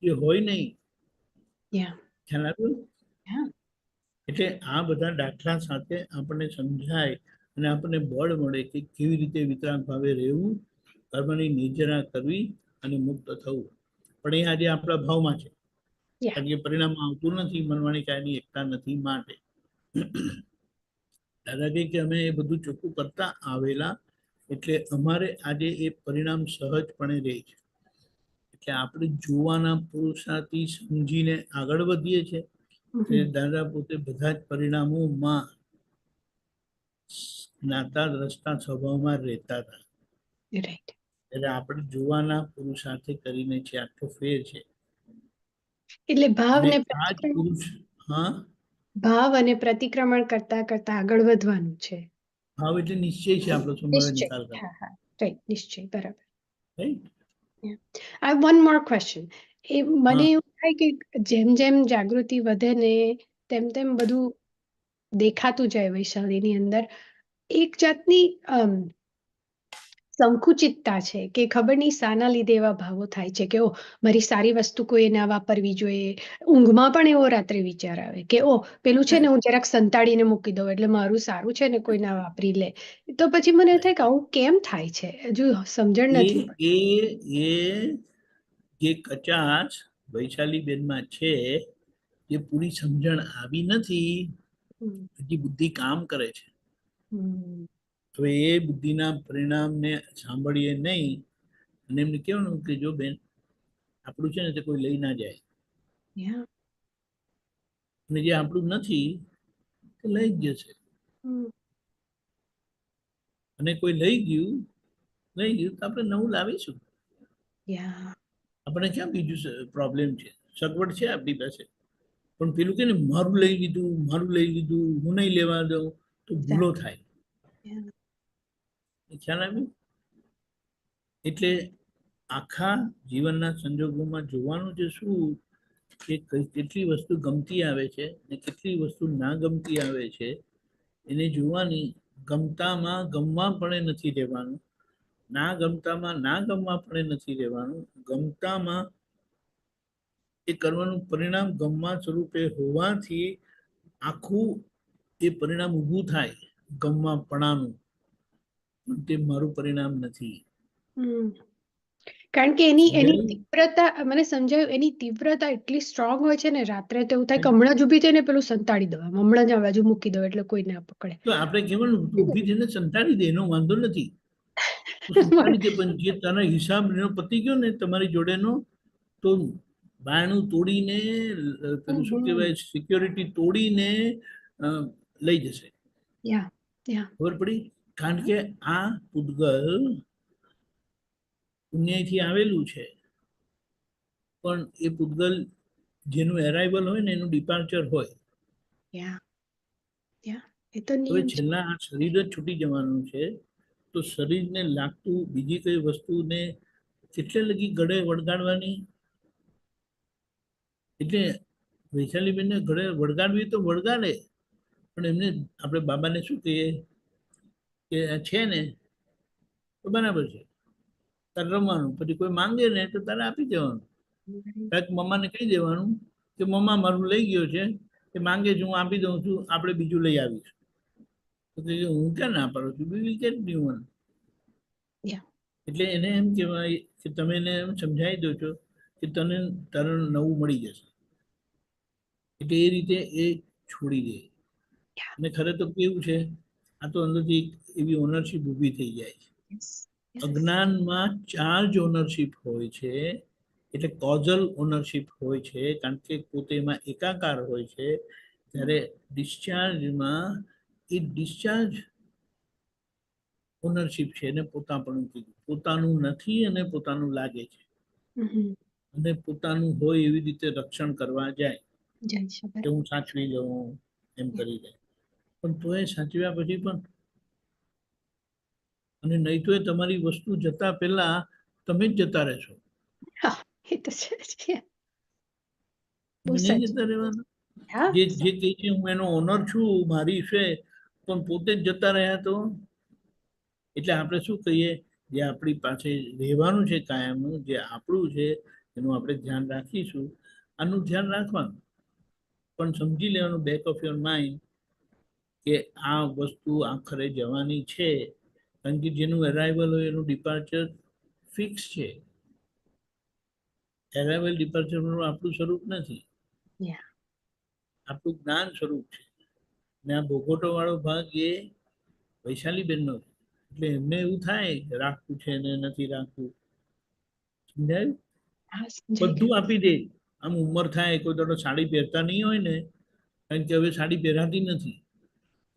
જે હોય નહીં. ખ્યાલ આવ્યો? એટલે આ બધા દાખલા સાથે આપણને સમજાય અને આપણને બળ મળે કે કેવી રીતે વિતરાગ ભાવે રહેવું, કર્મની નિર્જરા કરવી અને મુક્ત થવું. પણ એ આજે આપણા ભાવમાં છે, કારણ કે પરિણામ આવતું નથી, મનવાણી કાયની એકતા નથી માટે. દાદા કે અમે એ બધું ચોખ્ખું કરતા આવેલા, એટલે અમારે આજે એ પરિણામ સહજપણે રહે છે. એટલે આપણે જોવાના પુરુષાર્થથી સમજીને આગળ વધીએ છીએ. દાદા પોતે બધા જ પરિણામોમાં જ્ઞાતા દ્રષ્ટા સ્વભાવમાં રહેતા હતા. એટલે આપણે જોવાના પુરુષાર્થે કરીને છે, આટલો ફેર છે. એટલે ભાવ અને પ્રતિક્રમણ કરતા કરતા આગળ વધવાનું છે. ભાવ એટલે નિશ્ચય છે આપણો સંભાવ્ય નિકાલ કરવાનો. નિશ્ચય, બરાબર. I have one more question. એ મને એવું થાય કે જેમ જેમ જાગૃતિ વધે ને તેમ તેમ બધું દેખાતું જાય વૈશાલીની અંદર એક જાતની સંકુચિતતા છે કે ખબર નહીં શાના લીધે એવા ભાવો થાય છે કે મારી સારી વસ્તુ કોઈ ના વાપરવી જોઈએ. ઊંઘમાં પણ એવો રાત્રે વિચાર આવે કે પેલું છે ને હું જરાક સંતાડીને મૂકી દઉં એટલે મારું સારું છે ને કોઈ ના વાપરી લે. તો પછી મને એવું થાય કે આવું કેમ થાય છે, હજુ સમજણ નથી. એ જે કચાશ વૈશાલી બેનમાં છે એ પૂરી સમજણ આવી નથી, હજી બુદ્ધિ કામ કરે છે. હવે એ બુદ્ધિના પરિણામને સાંભળીએ નહીં અને એમને કહેવાનું કે જો બેન આપણું છે ને તે કોઈ લઈ ના જાય, અને જે આપણું નથી તે લઈ જ જશે. અને કોઈ લઈ ગયું તો આપણે નવું લાવીશું. આપણે ક્યાં બીજું પ્રોબ્લેમ છે? સગવડ છે આપણી પાસે. પણ પેલું કે ને મારું લઈ લીધું, હું નહીં લેવા દઉં, તો ભૂલો થાય. Yeah. ખ્યાલ આવ્યું? એટલે આખા જીવનના સંજોગોમાં જોવાનું છે શું કે કેટલી વસ્તુ ગમતી આવે છે ને કેટલી વસ્તુ ના ગમતી આવે છે, એને જોવાની. ગમતામાં ગમવાપણે નથી રહેવાનું, ના ગમતામાં ના ગમવાપણે નથી રહેવાનું. ગમતામાં એ કરવાનું પરિણામ ગમવા સ્વરૂપે હોવાથી આખું એ પરિણામ ઊભું થાય ગમવાપણાનું, પણ તે મારું પરિણામ નથી. કારણ કે એની સમજાયું? તીવ્રતા મને સમજાયું, એની તીવ્રતા એટલી સ્ટ્રોંગ હોય છે ને, રાત્રે તો એવું થાય કે હમણાં જ ઊભી થઈને પેલું સંતાડી દો, હમણાં જ આ બાજુ મૂકી દો એટલે કોઈ ના પકડે. તો આપણે કહેવાનું ઊભી થઈને સંતાડી દે, એનો વાંધો નથી. સંતાડી દે, પણ જે તારા હિસાબ એનો પતી ગયો ને તમારી જોડેનો, તો બાયણું તોડીને પેલું શું કહેવાય, સિક્યોરિટી તોડીને લઈ જશે. યા યા ખબર પડી? કારણ કે આ પૂતગલ પુણ્યથી આવેલું છે, પણ એ પૂતગલ જેનું એરાઇવલ હોય ને એનું ડિપાર્ચર હોય. યા યા એ તો હવે નિયમ છે. છેલ્લા આ શરીર જ છૂટી જવાનું છે, તો શરીરને લાગતું બીજી કઈ વસ્તુને કેટલે લગી ગળે વળગાડવાની? એટલે વૈશાલીબેનને ગળે વળગાડવી તો વળગાડે, પણ એમને આપણે બાબાને શું કહીએ કે આ છે ને તો બરાબર છે, તારે રમવાનું. પછી કોઈ માંગે ને તો તારે આપી દેવાનું. કાંઈક મમ્માને કહી દેવાનું કે મમ્મા મારું લઈ ગયો છે, કે માંગે છે હું આપી દઉં છું, આપણે બીજું લઈ આવીશું. તો કે હું ક્યાં ના પાડું છું, we will get new one. એટલે એને એમ કહેવાય કે તમે એને એમ સમજાવી દો છો કે તને તારું નવું મળી જશે, એટલે એ રીતે એ છોડી દે. અને ખરે તો કેવું છે, આ તો અંદરથી એવી ઓનરશીપ ઊભી થઈ જાય છે. અજ્ઞાનમાં ચાર્જ ઓનરશીપ હોય છે, એટલે કોઝલ ઓનરશીપ હોય છે, કારણ કે પોતે એમાં એકાકાર હોય છે. ત્યારે ડિસ્ચાર્જમાં એ ડિસ્ચાર્જ ઓનરશીપ છે, એને પોતાપણું કીધું. પોતાનું નથી અને પોતાનું લાગે છે, અને પોતાનું હોય એવી રીતે રક્ષણ કરવા જાય કે હું સાચવી લઉં એમ કરી જાય. પણ તો એ સાચવ્યા પછી પણ, અને નહીં તો એ તમારી વસ્તુ જતા પહેલા તમે જ જતા રહેશો. એ તો છે. તમે નહીં જતા રહેવાના. જે જે કહે છે હું એનો ઓનર છું, મારી છે, પણ પોતે જ જતા રહ્યા તો. એટલે આપણે શું કહીએ, જે આપણી પાસે રહેવાનું છે કાયમનું, જે આપણું છે એનું આપણે ધ્યાન રાખીશું. આનું ધ્યાન રાખવાનું, પણ સમજી લેવાનું બેક ઓફ યોર માઇન્ડ કે આ વસ્તુ આખરે જવાની છે. કારણ કે જેનું એરાઇવલ હોય એનું ડિપાર્ચર ફિક્સ છે. એરાઇવલ ડિપાર્ચર આપણું સ્વરૂપ નથી, આપણું જ્ઞાન સ્વરૂપ છે. ને આ ભોગવટો વાળો ભાગ એ વૈશાલીબેનનો છે. એટલે એમને એવું થાય રાખવું છે ને નથી રાખવું. સમજાયું? બધું આપી દે. આમ ઉંમર થાય, કોઈ દાડો સાડી પહેરતા નહીં હોય ને, કારણ કે હવે સાડી પહેરાતી નથી,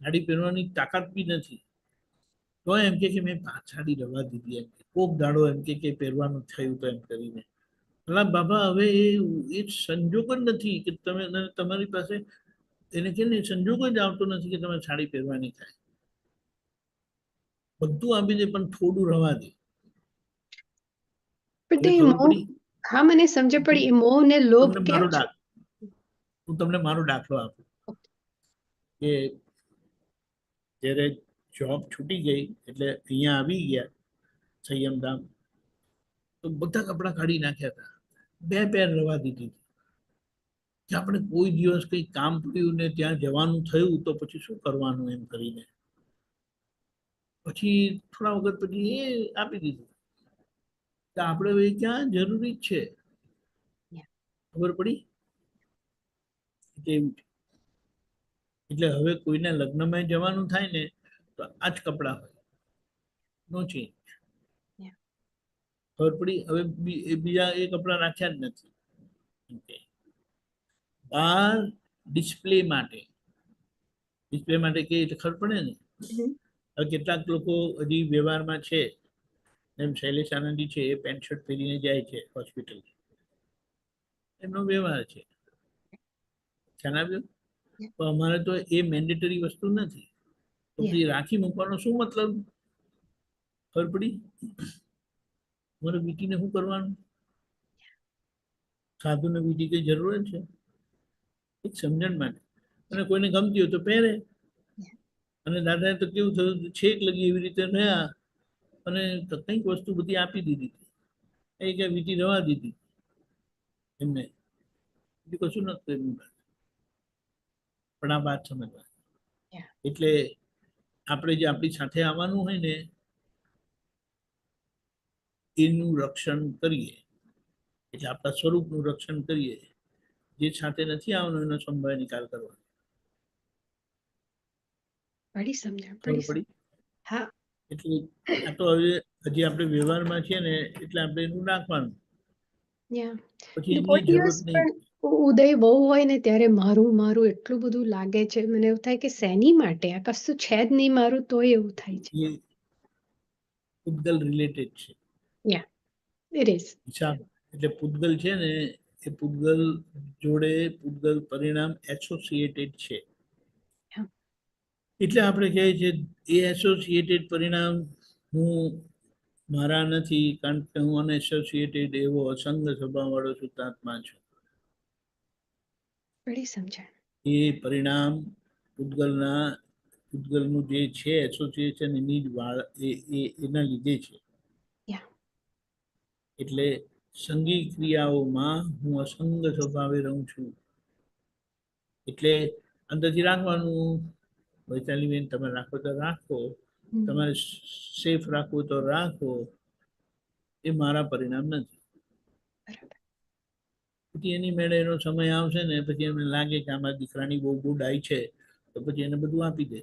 સાડી પહેરવાની તાકાત બી નથી, તો એમ કે મેં સાડી રવા દીધી. એમ કોક દાડો એમ કે પહેરવાનું થયું તો એમ કરીને. એટલે બાબા હવે એ સંજોગ જ નથી કે તમે તમારી પાસે એને કે સંજોગ જ આવતો નથી કે તમે સાડી પહેરવાની થાય. બધું આપી દે પણ થોડું રવા દે. હા મને સમજ પડી. એ મોહ ને લોભ કેમ છે? હું તમને મારો દાખલો આપું કે જ્યારે જોબ છૂટી ગઈ એટલે અહીંયા આવી ગયા સંયમધામ, તો બધા કપડા કાઢી નાખ્યા હતા, 2 પેર રવા દીધી કે આપણે કોઈ દિવસ કઈ કામ પડ્યું ને ત્યાં જવાનું થયું તો પછી શું કરવાનું એમ કરીને. પછી થોડા વખત પછી એ આપી દીધું કે આપણે હવે ક્યાં જરૂરી જ છે. ખબર પડી? એવું છે. એટલે હવે કોઈને લગ્નમાં જવાનું થાય ને તો આ જ કપડા હોય, નો ચેન્જ. ખબર પડી? હવે બીજા એ કપડા રાખ્યા જ નથી. બહાર ડિસ્પ્લે માટે કે એટલે ખબર પડે ને. હવે કેટલાક લોકો હજી વ્યવહારમાં છે, એમ શૈલેષ આનંદી છે, એ પેન્ટ શર્ટ પહેરીને જાય છે હોસ્પિટલ, એમનો વ્યવહાર છે. ખ્યાલ આવ્યો? તો અમારે તો એ મેન્ડેટરી વસ્તુ નથી, તો પછી રાખી મૂકવાનો શું મતલબ? ખબર પડી? અમારે વીટીને શું કરવાનું? સાધુને વીટી કઈ જરૂર છે? એક સમજણ માટે. અને કોઈને ગમતી હોય તો પહેરે. અને દાદાએ તો કેવું થયું, છેક લગી એવી રીતે રહ્યા અને કંઈક વસ્તુ બધી આપી દીધી. એ કે વીટી રવા દીધી એમને, બીજું કશું નતું એમની પાસે. પણ આ વાત સમજવા. એટલે આપણે જે આપણી સાથે આવવાનું હોય ને એનું રક્ષણ કરીએ, એટલે આપણા સ્વરૂપનું રક્ષણ કરીએ. જે સાથે નથી આવવાનું એનો સંભાળ નિકાલ કરવાનો. પડી સમજણ, ખબર પડી પડી? હા. એટલે આ તો હવે હજી આપણે વ્યવહારમાં છીએ ને એટલે આપણે એનું રાખવાનું, પછી એની કોઈ જરૂરત દિવસ નહીં. પણ ઉદય બહુ હોય ને ત્યારે મારું મારું એટલું બધું લાગે છે, મને એવું થાય કે શેની માટે, આ કશું છે જ નહીં મારું, તોય એવું થાય છે. એ પૂતગલ રિલેટેડ છે. It is. હિસાબ એટલે પૂતગલ છે ને એ પૂતગલ જોડે પૂતગલ પરિણામ એસોસિએટેડ છે. એટલે આપણે કહીએ છીએ એ એસોસિએટેડ પરિણામ હું મારા નથી, કારણ કે હું અનએસોસિએટેડ એવો અસંગ સ્વભાવ વાળો શુદ્ધાત્મા છું. પડી સમજણ. એ પરિણામ પૂતગલનું જે છે એસોસિએશન એની જ એના લીધે છે. એટલે સંગી ક્રિયાઓમાં હું અસંગ સ્વભાવે રહું છું. એટલે અંદરથી રાખવાનું, વૈશાલીબેન તમે રાખો તો રાખો, તમારે સેફ રાખવું તો રાખો, એ મારા પરિણામ નથી. પછી એની મેળે એનો સમય આવશે ને પછી એમને લાગે કે આમાં દીકરાની બહુ ગુડાઈ છે તો પછી એને બધું આપી દે.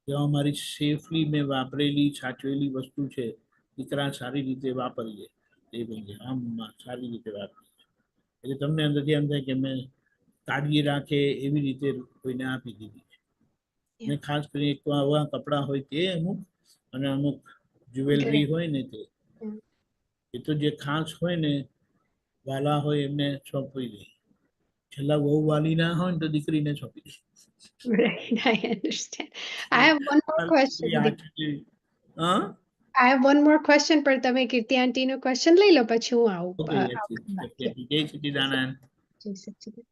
જેવા મારી સેફલી મેં વાપરેલી સાચવેલી વસ્તુ છે, દીકરા સારી રીતે વાપરીએ એ ભાઈ આમ સારી રીતે વાપરીએ, એટલે તમને અંદરથી એમ થાય કે મેં કાળજી રાખે એવી રીતે કોઈને આપી દીધી છે. અને ખાસ કરીને એક તો આવા કપડાં હોય તે અમુક, અને અમુક જ્વેલરી હોય ને તે, એ તો જે ખાસ હોય ને વાલા હોય એમને સોંપી દે. છેલ્લા બહુ વાલી ના હોય ને તો દીકરીને સોંપી દે. Right, I understand. I have one more question. હા, I have one more question, પણ તમે કીર્તિ આંટી નો ક્વેશ્ચન લઈ લો પછી હું આવું. ઓકે, જય સચ્ચિદાનંદ. જય સચ્ચિદાનંદ.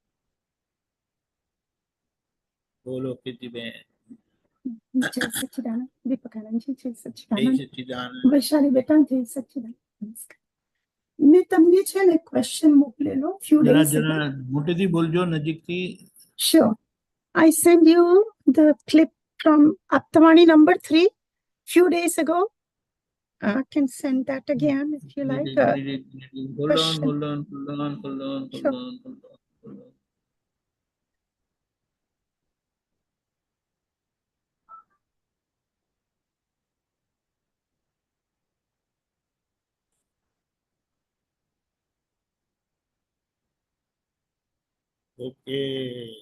બોલો કીર્તિબેન. जय सच्चिदानंद। दीपकानंद जी जय જય सच्चिदानंद। સચ્ચિદાનંદ. વૈશાલી બેટા જય સચ્चिदानंद। નમસ્કાર। મેં તમને છે ને ક્વેશ્ચન મોકલેલો few જરા days ago. જરા મોટેથી બોલજો, નજીકથી. Sure. I sent you the clip from Aptamani number 3 few days ago. I can send that again if you like. Hold on. Sure. Okay.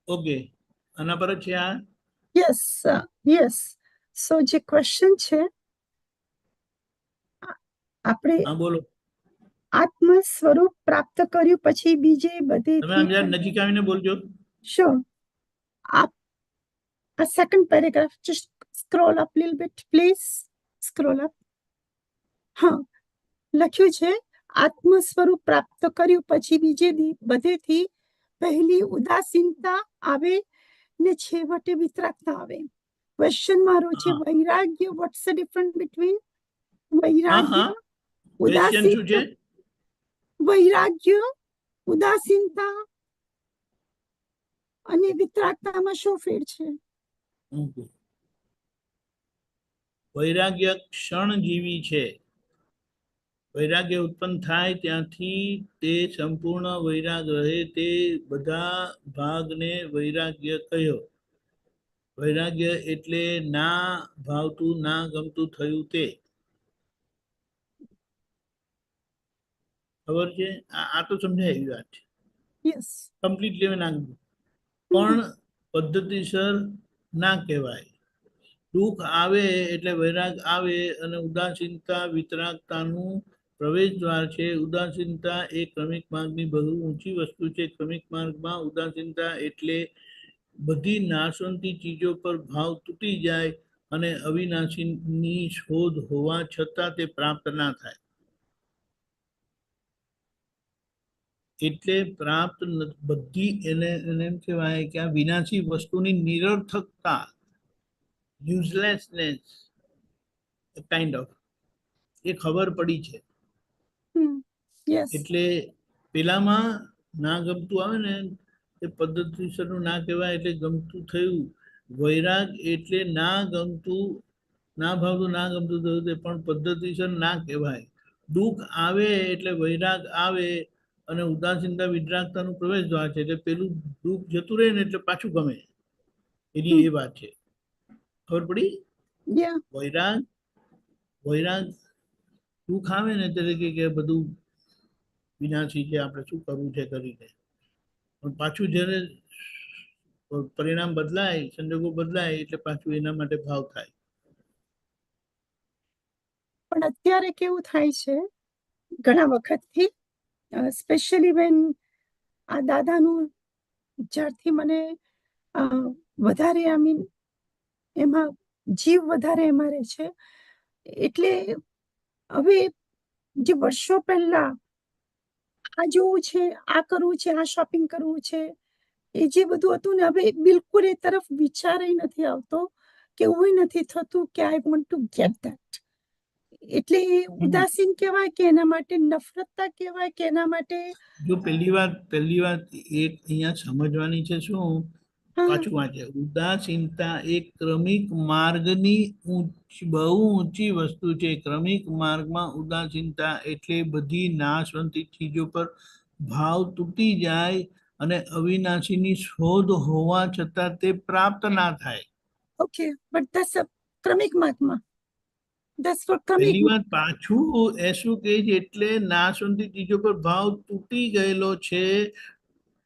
Okay, આના પર જ છે આ. Yes. So જે ક્વેશ્ચન છે આપણે હા બોલો. આત્મ સ્વરૂપ પ્રાપ્ત કર્યું પછી બીજે બધે તમે આમ જરા નજીક આવીને બોલજો. Sure. A second paragraph, just scroll up a little bit, please. Scroll up. હા, લખ્યું છે આત્મ સ્વરૂપ પ્રાપ્ત કર્યું પછી બીજે બધેથી પહેલી ઉદાસીનતા આવે ને છેવટે વિતરાગતા આવે. ક્વેશ્ચન મારો છે વૈરાગ્ય, what's the difference between વૈરાગ્ય, ઉદાસીનતા, વૈરાગ્ય, ઉદાસીનતા અને વિતરાગતામાં શું ફેર છે? વૈરાગ્ય ક્ષણજીવી છે. વૈરાગ્ય ઉત્પન્ન થાય ત્યાંથી તે સંપૂર્ણ વૈરાગ રહે તે બધા ભાગને વૈરાગ્ય કહ્યો. વૈરાગ્ય એટલે ના ભાવતું ના ગમતું થયું તે. ખબર છે? આ તો સમજાય એવી વાત છે. કમ્પ્લીટલી ના, પણ પદ્ધતિસર ના કહેવાય. દુઃખ આવે એટલે વૈરાગ આવે અને ઉદાસીનતા વિતરાગતાનું પ્રવેશ દ્વાર છે. ઉદાસીનતા એ ક્રમિક માર્ગની બહુ ઊંચી વસ્તુ છે. ક્રમિક માર્ગમાં ઉદાસીનતા એટલે બધી નાશવંતી ચીજો પર ભાવ તૂટી જાય અને અવિનાશીની શોધ હોવા છતાં તે પ્રાપ્ત ના થાય. એટલે પ્રાપ્ત બધી એને એમ કહેવાય કે આ વિનાશી વસ્તુની નિરર્થકતા, યુઝલેસનેસ કાઇન્ડ ઓફ એ ખબર પડી છે. યસ એટલે પેલામાં ના ગમતું આવે ને એ પદ્ધતિસરનું ના કહેવાય એટલે ગમતું થયું. વૈરાગ એટલે ના ગમતું, ના ભાવતું ના ગમતું થયું તે પણ પદ્ધતિસર ના કહેવાય. દુઃખ આવે એટલે વૈરાગ આવે અને ઉદાસીનતા વિતરાગતાનું પ્રવેશ દ્વાર છે. એટલે પેલું દુઃખ જતું રહે ને એટલે પાછું ગમે, એની એ વાત છે. ખબર પડી? યા વૈરાગ વૈરાગ દુઃખ આવે ને ત્યારે કે બધું વિનાશી છે, આપણે શું કરવું છે કરીને. પણ પાછું જ્યારે પરિણામ બદલાય, સંજોગો બદલાય એટલે પાછું એના માટે ભાવ થાય. પણ અત્યારે કેવું થાય છે ઘણા વખતથી, સ્પેશિયલી વેન આ દાદાનું જ્યારથી મને વધારે આઈ મીન એમાં જીવ વધારે એમાં રહે છે, એટલે હવે જે વર્ષો પહેલા આ જોવું છે, આ કરવું છે, આ શોપિંગ કરવું છે, એ જે બધું હતું ને હવે બિલકુલ એ તરફ વિચાર નથી આવતો, કે એવું નથી થતું કે I want to gate that. એટલે એ ઉદાસીન કહેવાય કે એના માટે નફરતતા કહેવાય કે એના માટે જો પહેલી વાત એક અહીંયા સમજવાની છે શું, પાછું વાંચે. ઉદાસીનતા એ ક્રમિક માર્ગની બહુ ઊંચી વસ્તુ છે. ક્રમિક માર્ગમાં ઉદાસીનતા એટલે બધી નાશવંતી ચીજો પર ભાવ તૂટી જાય અને અવિનાશીની શોધ હોવા છતાં તે પ્રાપ્ત ના થાય. ઓકે, બટ ધેટ્સ ક્રમિક માર્ગમાં, ધેટ્સ ફોર ક્રમિક. પહેલી વાત પાછું એ શું કહે છે, એટલે નાશવંતી ચીજો પર ભાવ તૂટી ગયેલો છે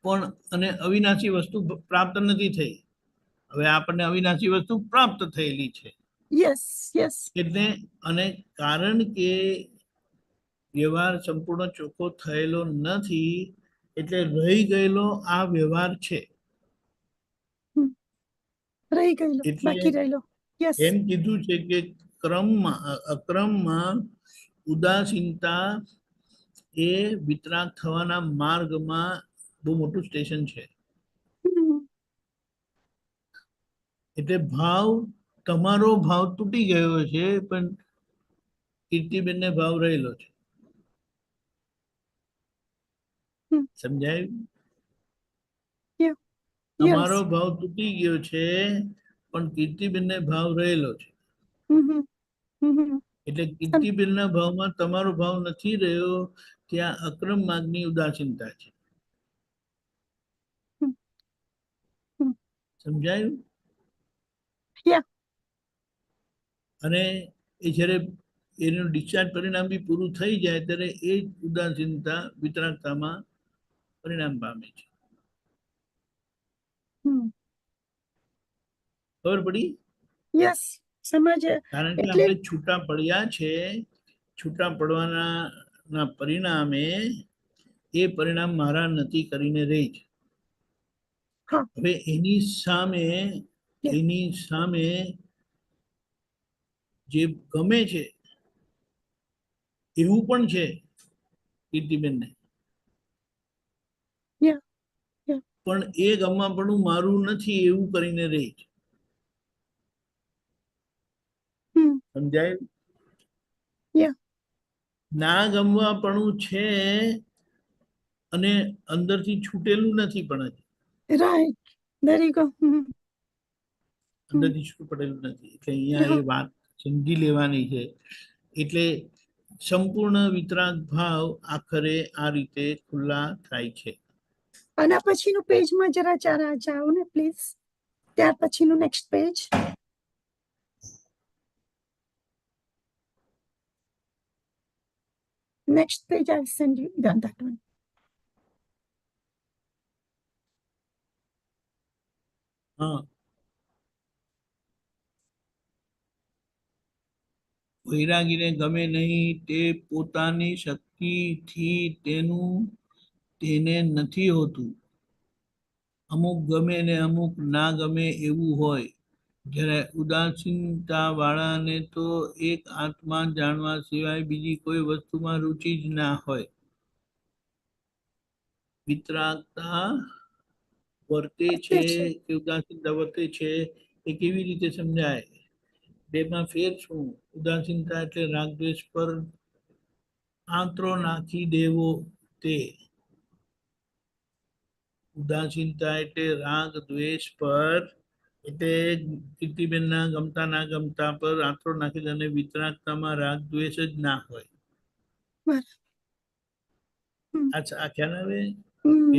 પણ અને અવિનાશી વસ્તુ પ્રાપ્ત નથી થઈ. હવે આપણને અવિનાશી વસ્તુ પ્રાપ્ત થયેલી છે. Yes yes. એટલે અને કારણ કે વ્યવહાર સંપૂર્ણ ચોખ્ખો થયેલો નથી એટલે રહી ગયેલો આ વ્યવહાર છે. રહી ગયેલો, એટલે બાકી રહેલો. યસ. એમ કીધું છે કે અક્રમમાં ઉદાસીનતા એ વિતરાગ થવાના માર્ગમાં બહુ મોટું સ્ટેશન છે. એટલે ભાવ, તમારો ભાવ તૂટી ગયો છે પણ કીર્તિબેનને ભાવ રહેલો છે. સમજાયું? તમારો ભાવ તૂટી ગયો છે પણ કીર્તિબેનને ભાવ રહેલો છે. એટલે કીર્તિબેનના ભાવમાં તમારો ભાવ નથી રહ્યો, ત્યાં અક્રમ માર્ગની ઉદાસીનતા છે. સમજાયું? અને એ જ્યારે એનું ડિસ્ચાર્જ પરિણામ બી પૂરું થઈ જાય ત્યારે એ જ ઉદાસીનતા વિતરાગતામાં પરિણામ પામે છે. ખબર પડી? યસ, સમજે. કારણ કે એટલે આપણે છૂટા પડ્યા છે, છૂટા પડવાના પરિણામે એ પરિણામ મારા નથી કરીને રહી છે. હવે એની સામે જે ગમે છે એવું પણ છે કીર્તિબેનને, પણ એ ગમવાપણું મારું નથી એવું કરીને રહી છે. સમજાય? ના ગમવાપણું છે અને અંદરથી છૂટેલું નથી પણ હજી. Right, there you go. અંદરથી છૂટું પડેલું નથી. એટલે અહીંયા એ વાત સમજી લેવાની છે. એટલે સંપૂર્ણ વિતરાગ ભાવ આખરે આ રીતે ખુલ્લા થાય છે. આના પછીનું પેજમાં જરા જાઓ ને પ્લીઝ. ત્યાર પછીનું next page. Next page I'll send you that one. હા, વૈરાગીને ગમે નહીં તે પોતાની શક્તિથી તેને નથી હોતું. અમુક ગમે ને અમુક ના ગમે એવું હોય. જ્યારે ઉદાસીનતા વાળાને તો એક આત્મા જાણવા સિવાય બીજી કોઈ વસ્તુમાં રુચિ જ ના હોય. વિતરાગતા વર્તે છે કે ઉદાસીનતા વર્તે છે એ કેવી રીતે સમજાય? બેમાં ફેર શું? ઉદાસીનતા એટલે રાગદ્વેષ પર આંતરો નાખી દેવો તે. ઉદાસીનતા એટલે રાગ દ્વેષ પર, એટલે કીર્તિબેનના ગમતા ના ગમતા પર આંતરો નાખી દે. અને વિતરાગતામાં રાગ દ્વેષ જ ના હોય. બરાબર. આ ખ્યાલ આવે? હમ.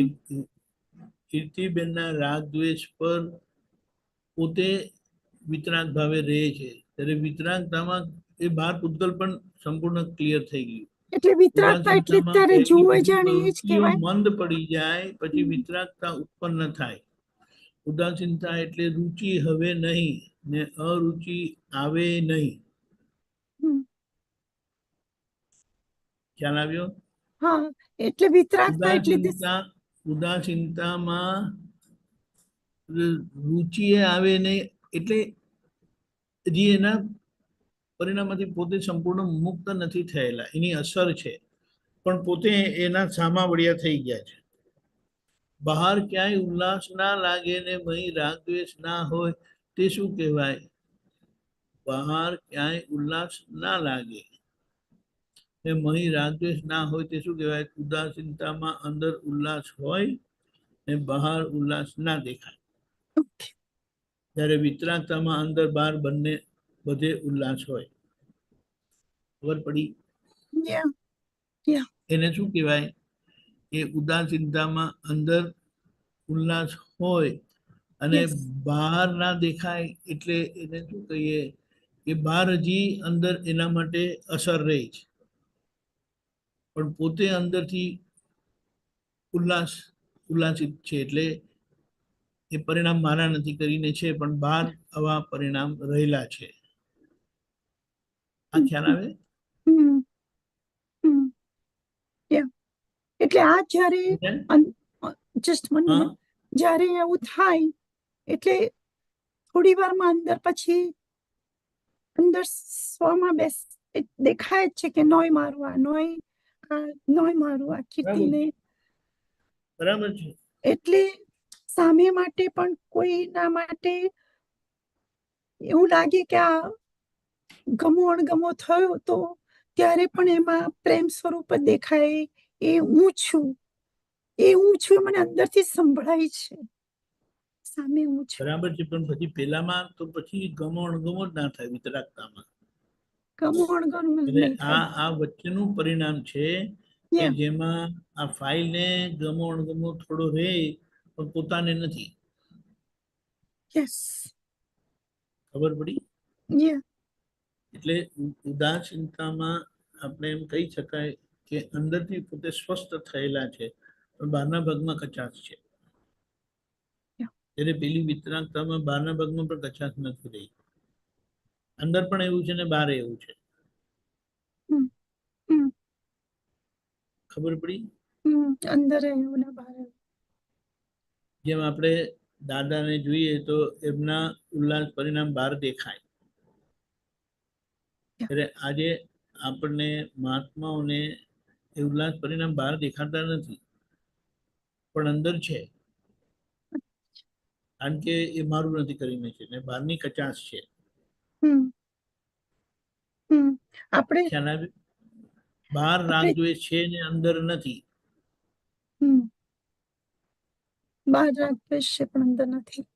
કીર્તિબેનના રાગ દ્વેષ પર પોતે વિતરાગ ભાવે રહે છે. ત્યારે વિતરાગતામાં એ બાર પૂતગલ પણ સંપૂર્ણ ક્લિયર થઈ ગયું. એટલે વિતરાગતા એટલે ઉદાસીનતામાં ત્યારે પહેલી જુએ બધી જાણે એ જ પ્રવૃત્તિઓ કહેવાય. મંદ પડી જાય પછી વિતરાગતા ઉત્પન્ન થાય. ઉદાસીનતા એટલે રુચિ હવે નહીં ને અરુચિ આવે નહીં. હમ. ખ્યાલ આવ્યો? હા, એટલે વિતરાગતા એટલે ઉદાસીનતામાં રુચિ આવે નહીં એટલે હજી એના પરિણામમાંથી પોતે સંપૂર્ણ મુક્ત નથી થયેલા, એની અસર છે, પણ પોતે એના સામા વળ્યા થઈ ગયા છે. બહાર ક્યાંય ઉલ્લાસ ના લાગે ને અહીં રાગ દ્વેષ ના હોય તે શું કહેવાય? બહાર ક્યાંય ઉલ્લાસ ના લાગે ને અહીં રાગ દ્વેષ ના હોય તે શું કહેવાય? ઉદાસીનતામાં અંદર ઉલ્લાસ હોય ને બહાર ઉલ્લાસ ના દેખાય. જ્યારે વિતરાગતામાં અંદર બહાર બંને બધે ઉલ્લાસ હોય. ખબર પડી? એને શું કહેવાય? એ ઉદાસીનતામાં અંદર ઉલ્લાસ હોય અને બહાર ના દેખાય એટલે એને શું કહીએ? કે બહાર હજી અંદર એના માટે અસર રહી છે, પણ પોતે અંદરથી ઉલ્લાસિત છે. એટલે એ પરિણામ મારા નથી કરીને છે, પણ બહાર આવા પરિણામ રહેલા છે. આ ખ્યાલ આવે? એટલે આ જ્યારે જસ્ટ વન મિનિટ, જ્યારે એવું થાય એટલે થોડી વારમાં અંદર પછી અંદર સ્વમાં દેખાય જ છે કે નોય મારવા કીર્તિને. બરાબર છે. એટલે સામે માટે પણ કોઈના માટે એવું લાગે કે આ ગમો અણગમો થયો તો ત્યારે પણ એમાં પ્રેમ સ્વરૂપ દેખાય. એ હું છું મને અંદરથી સંભળાય છે. સામે હું છું. બરાબર છે, પણ પછી પેલામાં તો પછી ગમો અણગમો જ ના થાય. વિતરાગતામાં ગમો અણગમો નહીં થાય. આ વચ્ચેનું પરિણામ છે કે જેમાં આ ફાઇલને ગમો અણગમો થોડો રહે પણ પોતાને નથી. ખબર પડી? એટલે ઉદાસીનતામાં આપણે એમ કહી શકાય કે અંદરથી પોતે સ્વસ્થ થયેલા છે, પણ બહારના ભાગમાં કચાશ છે. ત્યારે પેલી વિતરાગતામાં બહારના ભાગમાં પણ કચાશ નથી રહી. અંદર પણ એવું છે ને બહાર એવું છે. ખબર પડી? અંદર એવું ને બહાર. જેમ આપણે દાદાને જોઈએ તો એમના ઉલ્લાસ પરિણામ બહાર દેખાય. ત્યારે આજે આપણને મહાત્માઓને એ ઉલ્લાસ પરિણામ બહાર દેખાતા નથી, પણ અંદર છે. કારણ કે એ મારું નથી કરીને છે ને બહારની કચાશ છે. આપણે ખ્યાલ આવે? બહાર રાગ દ્વેષ છે ને અંદર નથી. બહાર રાગ દ્વેષ છે પણ અંદર નથી.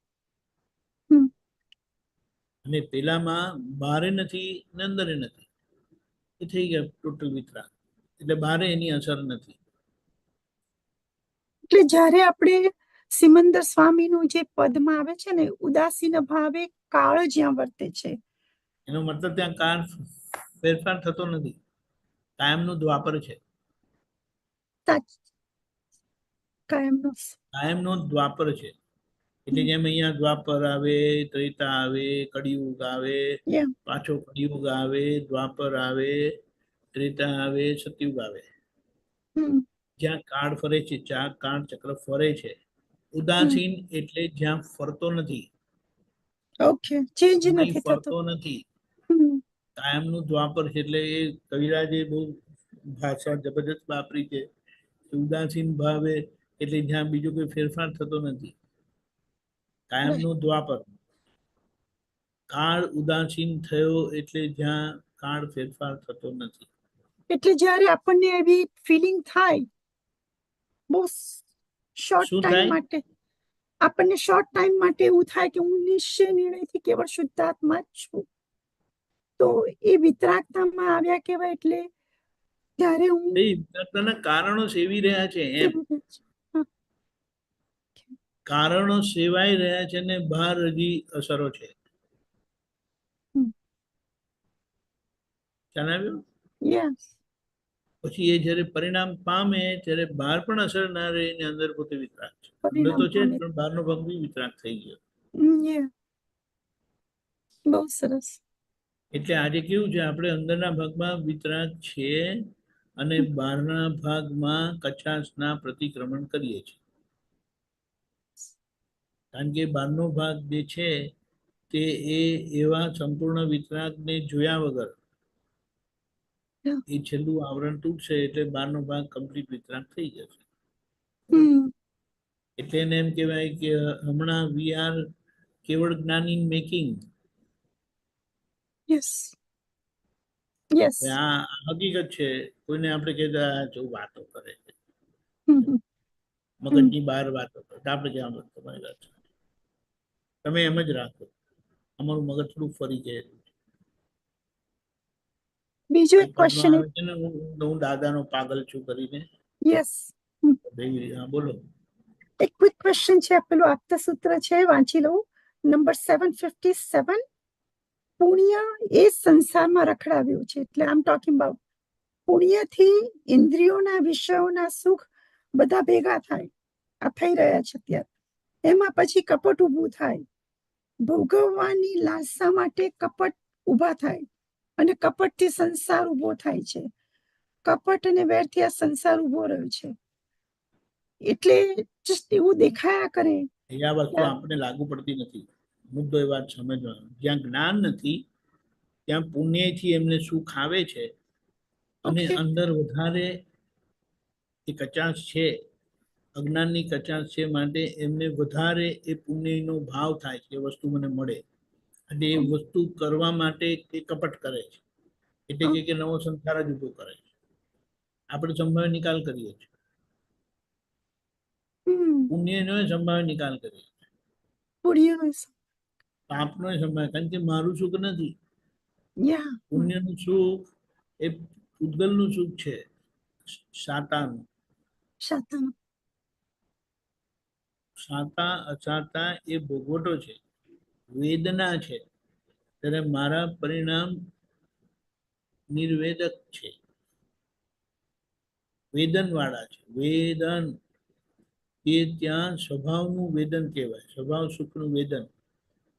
અને પેલામાં બહારે નથી ને અંદરે નથી. એ થઈ ગયા ટોટલ વિતરાગ. એટલે બહારે એની અસર નથી. એટલે જ્યારે આપણે સિમંદર સ્વામીનું જે પદમાં આવે છે ને, ઉદાસીન ભાવે કાળ જ્યાં વર્તે છે, એનો મતલબ ત્યાં કાળ ફેરફાર થતો નથી. કાયમનું દ્વાપર છે. કાયમનો દ્વાપર છે. એટલે જેમ અહીંયા દ્વાપર આવે, ત્રેતા આવે, કળિયુગ આવે, Yeah. પાછો કળિયુગ આવે, દ્વાપર આવે, ત્રેતા આવે, સતયુગ આવે. Hmm. જ્યાં કાળ ફરે છે, જ્યાં કાળ ચક્ર ફરે છે. ઉદાસીન એટલે જ્યાં ફરતો નથી, Okay. Change સમય નથી ફરતો થતો. નથી, Hmm. કાયમનું દ્વાપર છે. એટલે એ કવિરાજે બહુ ભાષા જબરજસ્ત વાપરી છે. ઉદાસીન ભાવે એટલે જ્યાં બીજો કોઈ ફેરફાર થતો નથી, કાયમનું દ્વાપર. કાળ ઉદાસીન થયો એટલે જ્યાં કાળ ફેરફાર થતો નથી. એટલે જ્યારે આપણને એવી ફિલિંગ થાય બહુ શોર્ટ શું ટાઈમ થાય? માટે, આપણને શોર્ટ ટાઈમ માટે એવું થાય કે હું નિશ્ચય નિર્ણયથી કેવળ શુદ્ધાત્મા જ છું, તો એ વિતરાગતામાં આવ્યા કહેવાય. એટલે ત્યારે હું એ વિતરાગતાના કારણો સેવી રહ્યા છે એમ. એવું કહે છે. હા. કારણો સેવાઈ રહ્યા છે ને બહાર હજી અસરો છે. હમ. ખ્યાલ આવ્યો? Yes. પછી એ જ્યારે પરિણામ પામે ત્યારે બહાર પણ અસર ના રહે ને અંદર પોતે વિતરાગ છે. અંદર તો છે જ, પણ બહારનો ભાગ બી વિતરાગ થઈ ગયો. Yeah. બહુ સરસ. એટલે આજે કેવું છે, આપણે અંદરના ભાગમાં વિતરાગ છે અને બહારના ભાગમાં કચાશના પ્રતિક્રમણ કરીએ છીએ. કારણ કે બહારનો ભાગ જે છે તે એ એવા સંપૂર્ણ વિતરાગને જોયા વગર એ છેલ્લું આવરણ તૂટશે એટલે બહારનો ભાગ કમ્પ્લીટ વિતરાગ થઈ જશે. Hmm. એટલે એને એમ કહેવાય કે હમણાં વી આર કેવળ જ્ઞાન ઇન મેકિંગ. Yes. Yes. આ હકીકત છે. કોઈને આપણે કહેતા જો વાતો કરે છે, Hmm. મગજની બહાર વાતો કરે, આપણે કહેવા તમારી વાત છે, તમે એમ જ રાખો, અમારું મગજ થોડું ફરી જાય. બીજો એક એક વાતનો ક્વેશ્ચન. આવે છે ને, હું દાદાનો પાગલ છું કરીને. યસ. હા, બોલો. એક ક્વિક ક્વેશ્ચન છે, પેલું આપતા સૂત્ર છે, વાંચી લઉં. નંબર 757. પુણ્ય એ સંસારમાં રખડાવ્યું છે. એટલે આમ ટોકિંગ અબાઉટ પુણ્યથી ઇન્દ્રિયોના વિષયોના સુખ બધા ભેગા થાય, આ થઈ રહ્યા છે અત્યારે. એમાં પછી કપટ ઊભું થાય, ભોગવવાની લાલસા માટે કપટ ઊભા થાય, અને કપટથી સંસાર ઊભો થાય છે. કપટ અને વેરથી આ સંસાર ઊભો રહ્યો છે. એટલે જસ્ટ એવું દેખાયા કરે. એ આ વસ્તુ આપણે લાગુ પડતી નથી. મુદ્દો એ વાત સમજવાનો, જ્યાં જ્ઞાન નથી ત્યાં પુણ્યથી એમને સુખ આવે છે, અને Okay. અંદર વધારે એ કચાશ છે, અજ્ઞાનની કચાશ છે, માટે એમને વધારે એ પુણ્યનો ભાવ થાય છે, એ વસ્તુ મને મળે, અને એ વસ્તુ કરવા માટે એ કપટ કરે છે. એટલે કે નવો સંસાર જ ઉભો કરે છે. આપણે સંભાવ્ય નિકાલ કરીએ છીએ, પુણ્યનો સંભાવ્ય નિકાલ કરીએ છીએ, પાપનો સંભાવ્ય. કારણ કે મારું સુખ નથી, પુણ્યનું સુખ એ પૂતગલનું સુખ છે, સાતાનું. સાતા અસાતા એ ભોગવટો છે, વેદના છે. ત્યારે મારા પરિણામ નિર્વેદક છે, વેદન વાળા છે. વેદન એ ત્યાં સ્વભાવનું વેદન કહેવાય, સ્વભાવ સુખનું વેદન.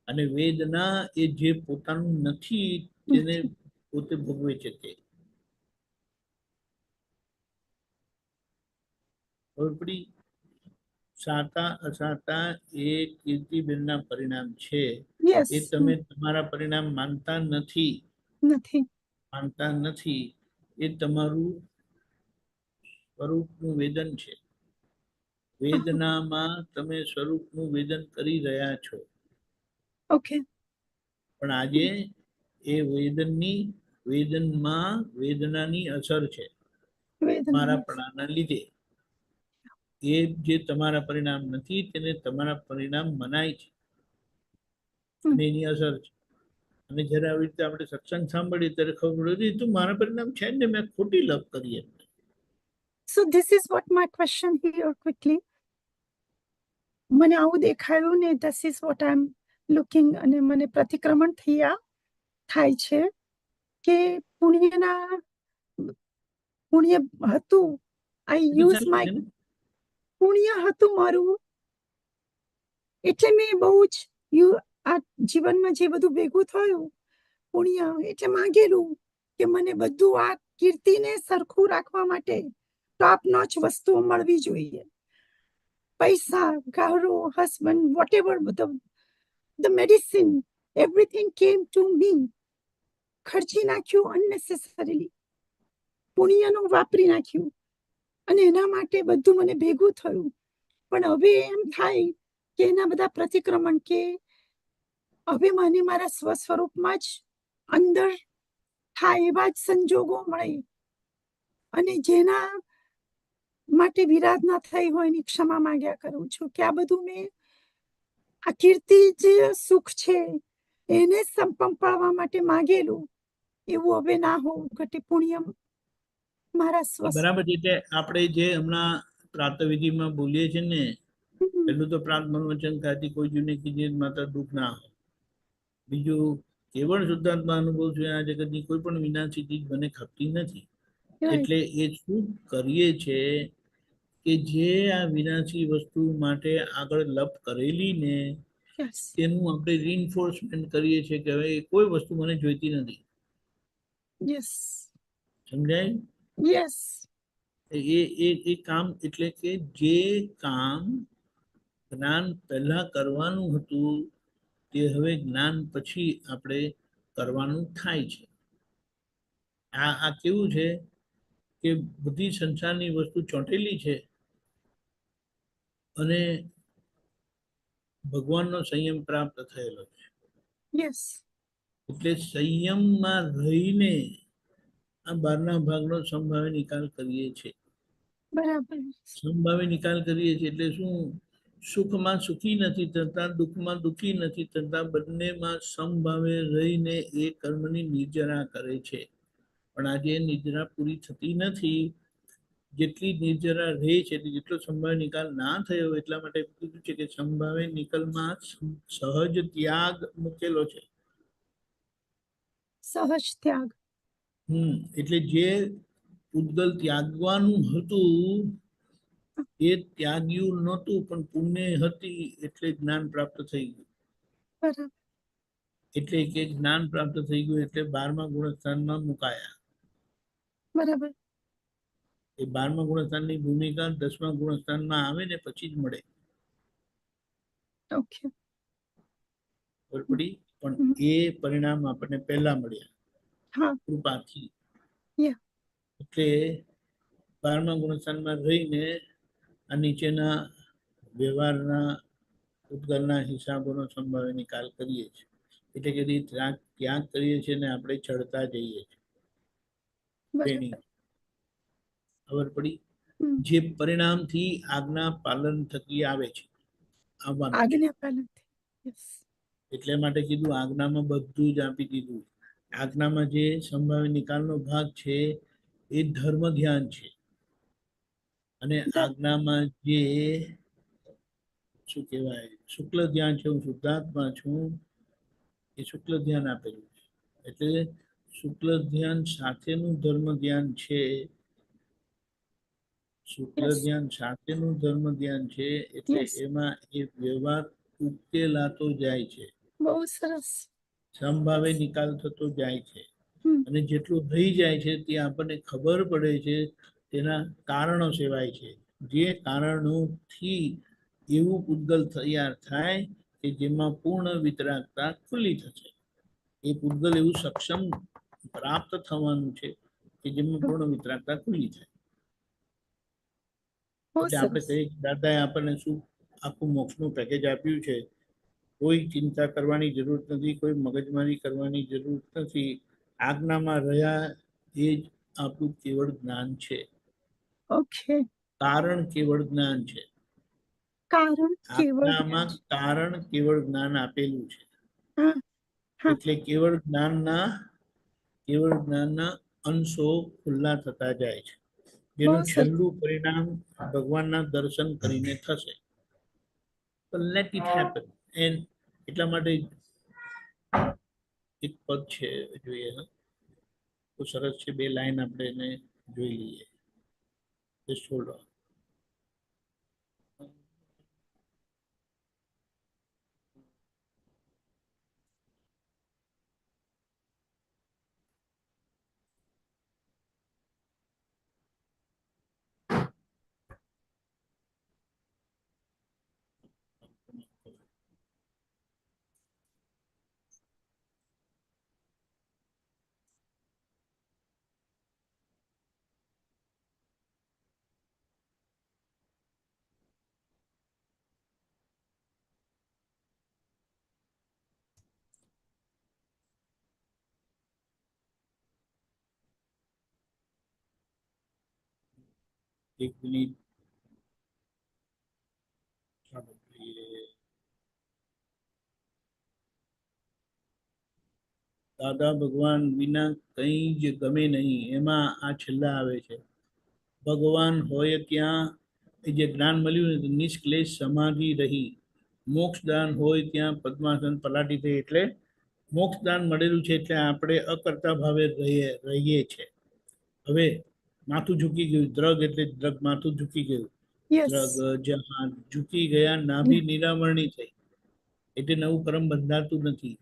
અને વેદના એ જે પોતાનું નથી તેને પોતે ભોગવે છે તે. ખબર પડી? સાતા અસાતા એ કીર્તિબેનના પરિણામ છે. એ તમે તમારા પરિણામ માનતા નથી, માનતા નથી. એ તમારું સ્વરૂપનું વેદન છે. વેદનામાં તમે સ્વરૂપનું વેદન કરી રહ્યા છો. ઓકે. પણ આજે એ વેદનમાં વેદનાની અસર છે, તમારા પણાના લીધે. એ જે તમારા પરિણામ નથી તેને તમારા પરિણામ મનાય છે, અને એની અસર છે. અને જ્યારે આવી રીતે આપણે સત્સંગ સાંભળીએ ત્યારે ખબર પડે તો મારા પરિણામ છે ને, મેં ખોટી લપ કરી એમ. So this is what my question here quickly. મને આવું દેખાયું ને, this is what I'm looking, અને મને પ્રતિક્રમણ થાય છે કે પુણ્ય હતું, I use my પુણ્ય હતું મારું, એટલે મેં બહુ જ આ જીવનમાં જે બધું ભેગું થયું પુણ્ય, એટલે માંગેલું કે મને બધું આ કીર્તિને સરખું રાખવા માટે ટોપ નોચ વસ્તુઓ મળવી જોઈએ. પૈસા, ઘરો, husband, whatever, the medicine, everything came to me. ખર્ચી નાખ્યું unnecessarily, પુણ્યનું વાપરી નાખ્યું અને એના માટે બધું મને ભેગું થયું. પણ હવે એમ થાય કે એના બધા પ્રતિક્રમણ કે હવે મને મારા સ્વ સ્વરૂપમાં જ અંદર થાય એવા જ સંજોગો મળે અને જેના માટે વિરાધના થઈ હોય એની ક્ષમા માંગ્યા કરું છું કે આ બધું મેં આ કીર્તિ જે સુખ છે એને સંપાડવા માટે માંગેલું, એવું હવે ના હોવું ઘટે. પુણ્ય મારા સ્વ બરાબર છે. એટલે આપણે જે હમણાં પ્રાતઃવિધિમાં બોલીએ છીએ ને, પેલું તો પ્રાર્થ મનોવચન ખાતી કોઈ જૂને કીજે માત્ર દુઃખ ના હોય. બીજું, કેવળ શુદ્ધાત્મા અનુભવ છે આ જગતની કોઈ પણ વિનાશી ચીજ મને ખપતી નથી. એટલે એ શું કરીએ છે કે જે આ વિનાશી વસ્તુ માટે આગળ લપ કરેલી ને તેનું આપણે રીઇન્ફોર્સમેન્ટ કરીએ છીએ કે હવે કોઈ વસ્તુ મને જોઈતી નથી. સમજાય? યસ. એ કામ એટલે કે જે કામ જ્ઞાન પહેલા કરવાનું હતું તે હવે જ્ઞાન પછી આપણે કરવાનું થાય છે. આ કેવું છે કે બધી સંસારની વસ્તુ ચોંટેલી છે અને ભગવાનનો સંયમ પ્રાપ્ત થયેલો છે. એટલે સંયમમાં રહીને આ બહારના ભાગનો સંભાવે નિકાલ કરીએ છીએ. બરાબર. સંભાવે નિકાલ કરીએ છીએ એટલે શું? સુખમાં સુખી નથી થતા, દુઃખમાં દુઃખી નથી થતા, બંનેમાં સમભાવે રહીને એ કર્મની નિર્જરા કરે છે. પણ આજે નિર્જરા પૂરી થતી નથી. જેટલી નિર્જરા રહે છે જેટલો સંભાવે નિકાલ ના થયો એટલા માટે કીધું છે કે સંભાવે નિકાલમાં સહજ ત્યાગ મૂકેલો છે. સહજ ત્યાગ. એટલે જે ઉદ્ગલ ત્યાગવાનું હતું એ ત્યાગ્યું નહોતું, પણ પુણ્ય હતી એટલે જ્ઞાન પ્રાપ્ત થઈ ગયું. બરાબર. એટલે કે જ્ઞાન પ્રાપ્ત થઈ ગયું એટલે 12મા ગુણસ્થાનમાં મુકાયા. બરાબર. એ 12મા ગુણસ્થાનની ભૂમિકા 10મા ગુણસ્થાનમાં આવે ને પછી જ મળે. ઓકે. પડી? પણ એ પરિણામ આપણને પહેલા મળ્યા કૃપાથી. એટલે 12મા ગુણસ્થાનમાં રહીને આ નીચેના વ્યવહારના ઉદ્ગલના હિસાબોનો સંભાવે નિકાલ કરીએ છીએ. એટલે કે ત્યાગ કરીએ છીએ ને આપણે ચડતા જઈએ છીએ. ખબર પડી? જે પરિણામથી આજ્ઞા પાલન થકી આવે છે. એટલે માટે કીધું આજ્ઞામાં બધું જ આપી દીધું. આજ્ઞામાં જે સંભાવે નિકાલનો ભાગ છે એ ધર્મ ધ્યાન છે. અને આજ્ઞામાં જે શું કહેવાય શુક્લ ધ્યાન છે, હું શુદ્ધાત્મા છું, એ શુક્લ ધ્યાન આપેલું છે. એટલે શુક્લ ધ્યાન સાથેનું ધર્મ ધ્યાન છે. શુક્લ ધ્યાન સાથેનું ધર્મ ધ્યાન છે એટલે એમાં એ વ્યવહાર ઉકેલાતો જાય છે. બહુ સરસ. સંભાવે નિકાલ થતો જાય છે. અને જેટલું થઈ જાય છે તે આપણને ખબર પડે છે, તેના કારણો સેવાય છે. જે કારણોથી એવું પૂતગલ તૈયાર થાય કે જેમાં પૂર્ણ વિતરાગતા ખુલ્લી થશે. એ પૂતગલ એવું સક્ષમ પ્રાપ્ત થવાનું છે કે જેમાં પૂર્ણ વિતરાગતા ખુલ્લી થાય. એટલે આપણે કહીએ દાદાએ આપણને શું આખું મોક્ષનું પેકેજ આપ્યું છે. કોઈ ચિંતા કરવાની જરૂર નથી, કોઈ મગજમારી કરવાની જરૂર નથી. આજ્ઞામાં રહ્યા એ જ આપણું કેવળ જ્ઞાન છે. કારણ કેવળ જ્ઞાન છે. આજ્ઞામાં કારણ કેવળ જ્ઞાન આપેલું છે. એટલે કેવળ જ્ઞાનના અંશો ખુલ્લા થતા જાય છે. જેનું છેલ્લું પરિણામ ભગવાનના દર્શન કરીને થશે. Let it happen. એટલા માટે એક પદ છે, જોઈએ તો સરસ છે. 2 લાઈન આપણે એને જોઈ લઈએ. Just hold on. એક મિનિટ ચાલો જોઈએ. દાદા ભગવાન વિના કંઈ જ ગમે નહીં, એમાં આ છેલ્લા આવે છે. ભગવાન હોય ત્યાં એ જે જ્ઞાન મળ્યું ને નિષ્ક્લેશ સમાધિ રહી. મોક્ષદાન હોય ત્યાં પદ્માસન પલાટી થઈ, એટલે મોક્ષદાન મળેલું છે એટલે આપણે અકર્તા ભાવે રહીએ છે. હવે માથું ઝૂકી ગયું, દ્રગ એટલે દ્રગ, માથું ઝૂકી ગયું. યસ દ્રગ જ્યાં ઝૂકી ગયા, નાભી નિરામરણી થઈ એટલે નવું કર્મ બંધાતું નથી.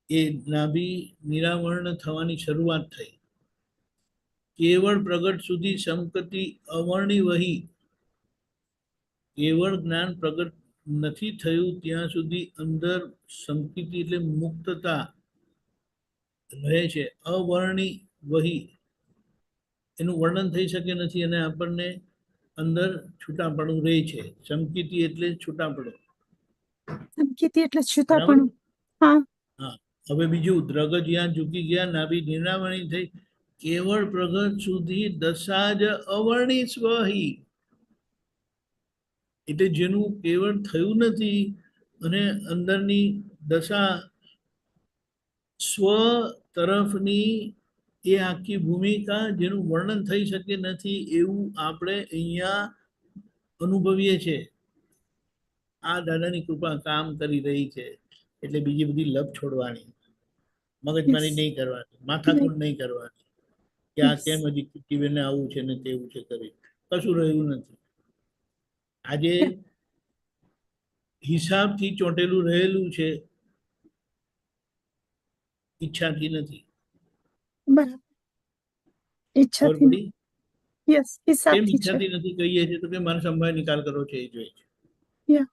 એ નાભી નિરાવરણ થવાની શરૂઆત થઈ. કેવળ પ્રગટ સુધી સંકતિ અવર્ણી વહી. કેવળ જ્ઞાન પ્રગટ નથી થયું ત્યાં સુધી અંદર સંકિતિ એટલે મુક્તતા રહે છે. અવર્ણી વહી એનું વર્ણન થઈ શકે નથી અને આપણને અંદર છૂટાપણું રહે છે. સંકિતિ એટલે છૂટાપણું. સંકેતી એટલે છૂટાપણું. હા હા, હવે બીજું, દ્રગ જ્યાં ઝૂકી ગયા, નાભી નિરાવરણી થઈ, કેવળ પ્રગટ સુધી દશા જ અવર્ણી સ્વહી. એટલે જેનું કેવળ થયું નથી અને અંદરની દશા સ્વ તરફની એ આખી ભૂમિકા જેનું વર્ણન થઈ શકે નથી એવું આપણે અહીંયા અનુભવીએ છીએ. આ દાદાની કૃપા કામ કરી રહી છે. એટલે બીજી બધી લપ છોડવાની, મગજમારી નહીં કરવાની, માથાકૂટ નહીં કરવાની કે આ કેમ હજી કીર્તિબેનને આવું છે ને તેવું છે કરી. કશું રહ્યું નથી. આજે હિસાબથી ચોંટેલું રહેલું છે, ઈચ્છાથી નથી. બરાબર. ખબર ઈચ્છાથી પડી? યસ કેમ હિસાબથી છે. ઈચ્છાથી નથી કહીએ છીએ તો કે મારે સંભાળ નિકાલ કરવો છે એ જોઈએ છે. Yeah.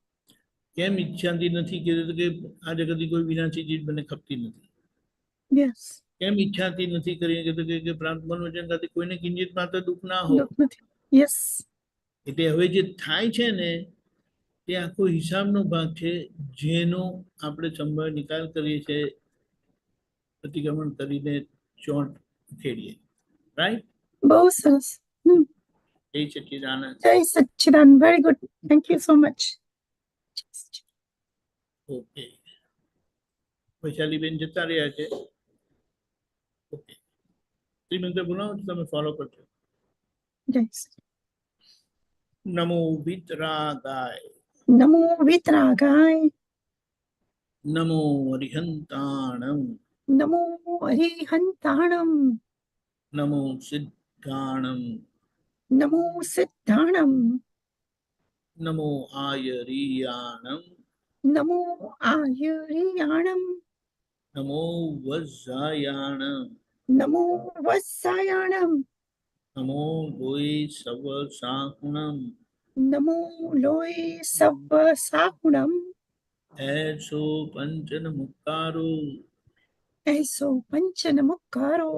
કેમ ઈચ્છાથી નથી કીધું તો કે આ જગતની કોઈ વિનાશી ચીજ મને ખપતી નથી. યસ કેમ ઈચ્છાથી નથી કરી કીધું કે પ્રાંત મન વચન ખાતે કોઈને કિંચિત માત્ર દુઃખ ના હો. દુઃખ નથી. યસ એટલે હવે જે થાય છે ને તે આખો હિસાબનો ભાગ છે, જેનો આપણે સંભાળ નિકાલ કરીએ છીએ, પ્રતિક્રમણ કરીને ચોંટ ઉખેડીએ. રાઈટ? બહુ સરસ. જય સચ્ચિદાનંદ. જય Sachchidanand. Very good. Thank you so much. Okay, વૈશાલીબેન જતા રહ્યા છે. ઓકે, શ્રીમંત બોલાવો તો તમે ફોલો કરજો. જય નમો વિતરાગાય, નમો વિતરાગાય, નમો અરિહંતાણમ, નમો અરિહંતાણમ, નમો સિદ્ધાણમ, નમો સિદ્ધાણમ, નમો આયરિયાણમ, નમો આયરિયાણમ, નમો વજ્જાયાણમ, નમો વત્સાયાણમ, નમો લોય સવ સાહુણમ, નમો લોય સવ્વ સાહુણમ, એસો પંચન મુક્કારો, એસો પંચન મુક્કારો,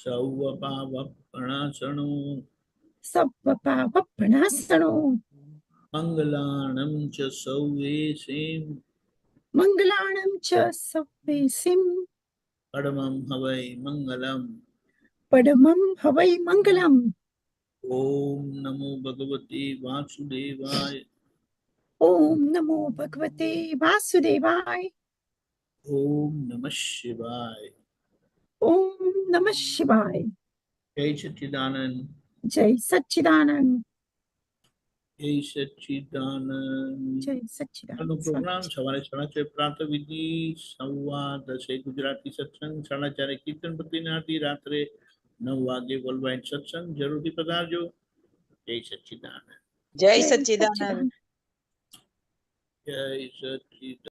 સૌ પાવપણાસણો, સવ્વ પાવપણાસણો, મંગલાણમ ચ સૌવેસીમ, મંગલાણમ ચ સવ્વેસિમ, પડમમ હવૈ મંગલમ. પડમમ હવૈ મંગલમ. ઓમ નમો ભગવતે વાસુદેવાય, ઓમ નમો ભગવતે વાસુદેવાય, ઓમ નમઃ શિવાય. ઓમ નમઃ શિવાય. જય સચ્ચિદાનંદ, જય સચ્ચિદાનંદ, જય સચ્ચિદાનંદ. જય આનો સચ્ચિદાનંદ. પ્રોગ્રામ સવારે 6:30 પ્રાતઃ વિધિ, 10:15 ગુજરાતી સત્સંગ, 4:30 કીર્તન ભક્તિની આરતી, રાત્રે 9 વાગે વર્લ્ડવાઇડ સત્સંગ. જરૂરથી પધારજો. જય સચ્ચિદાનંદ, જય સચ્ચિદાનંદ. જય સચ્ચિદાનંદ.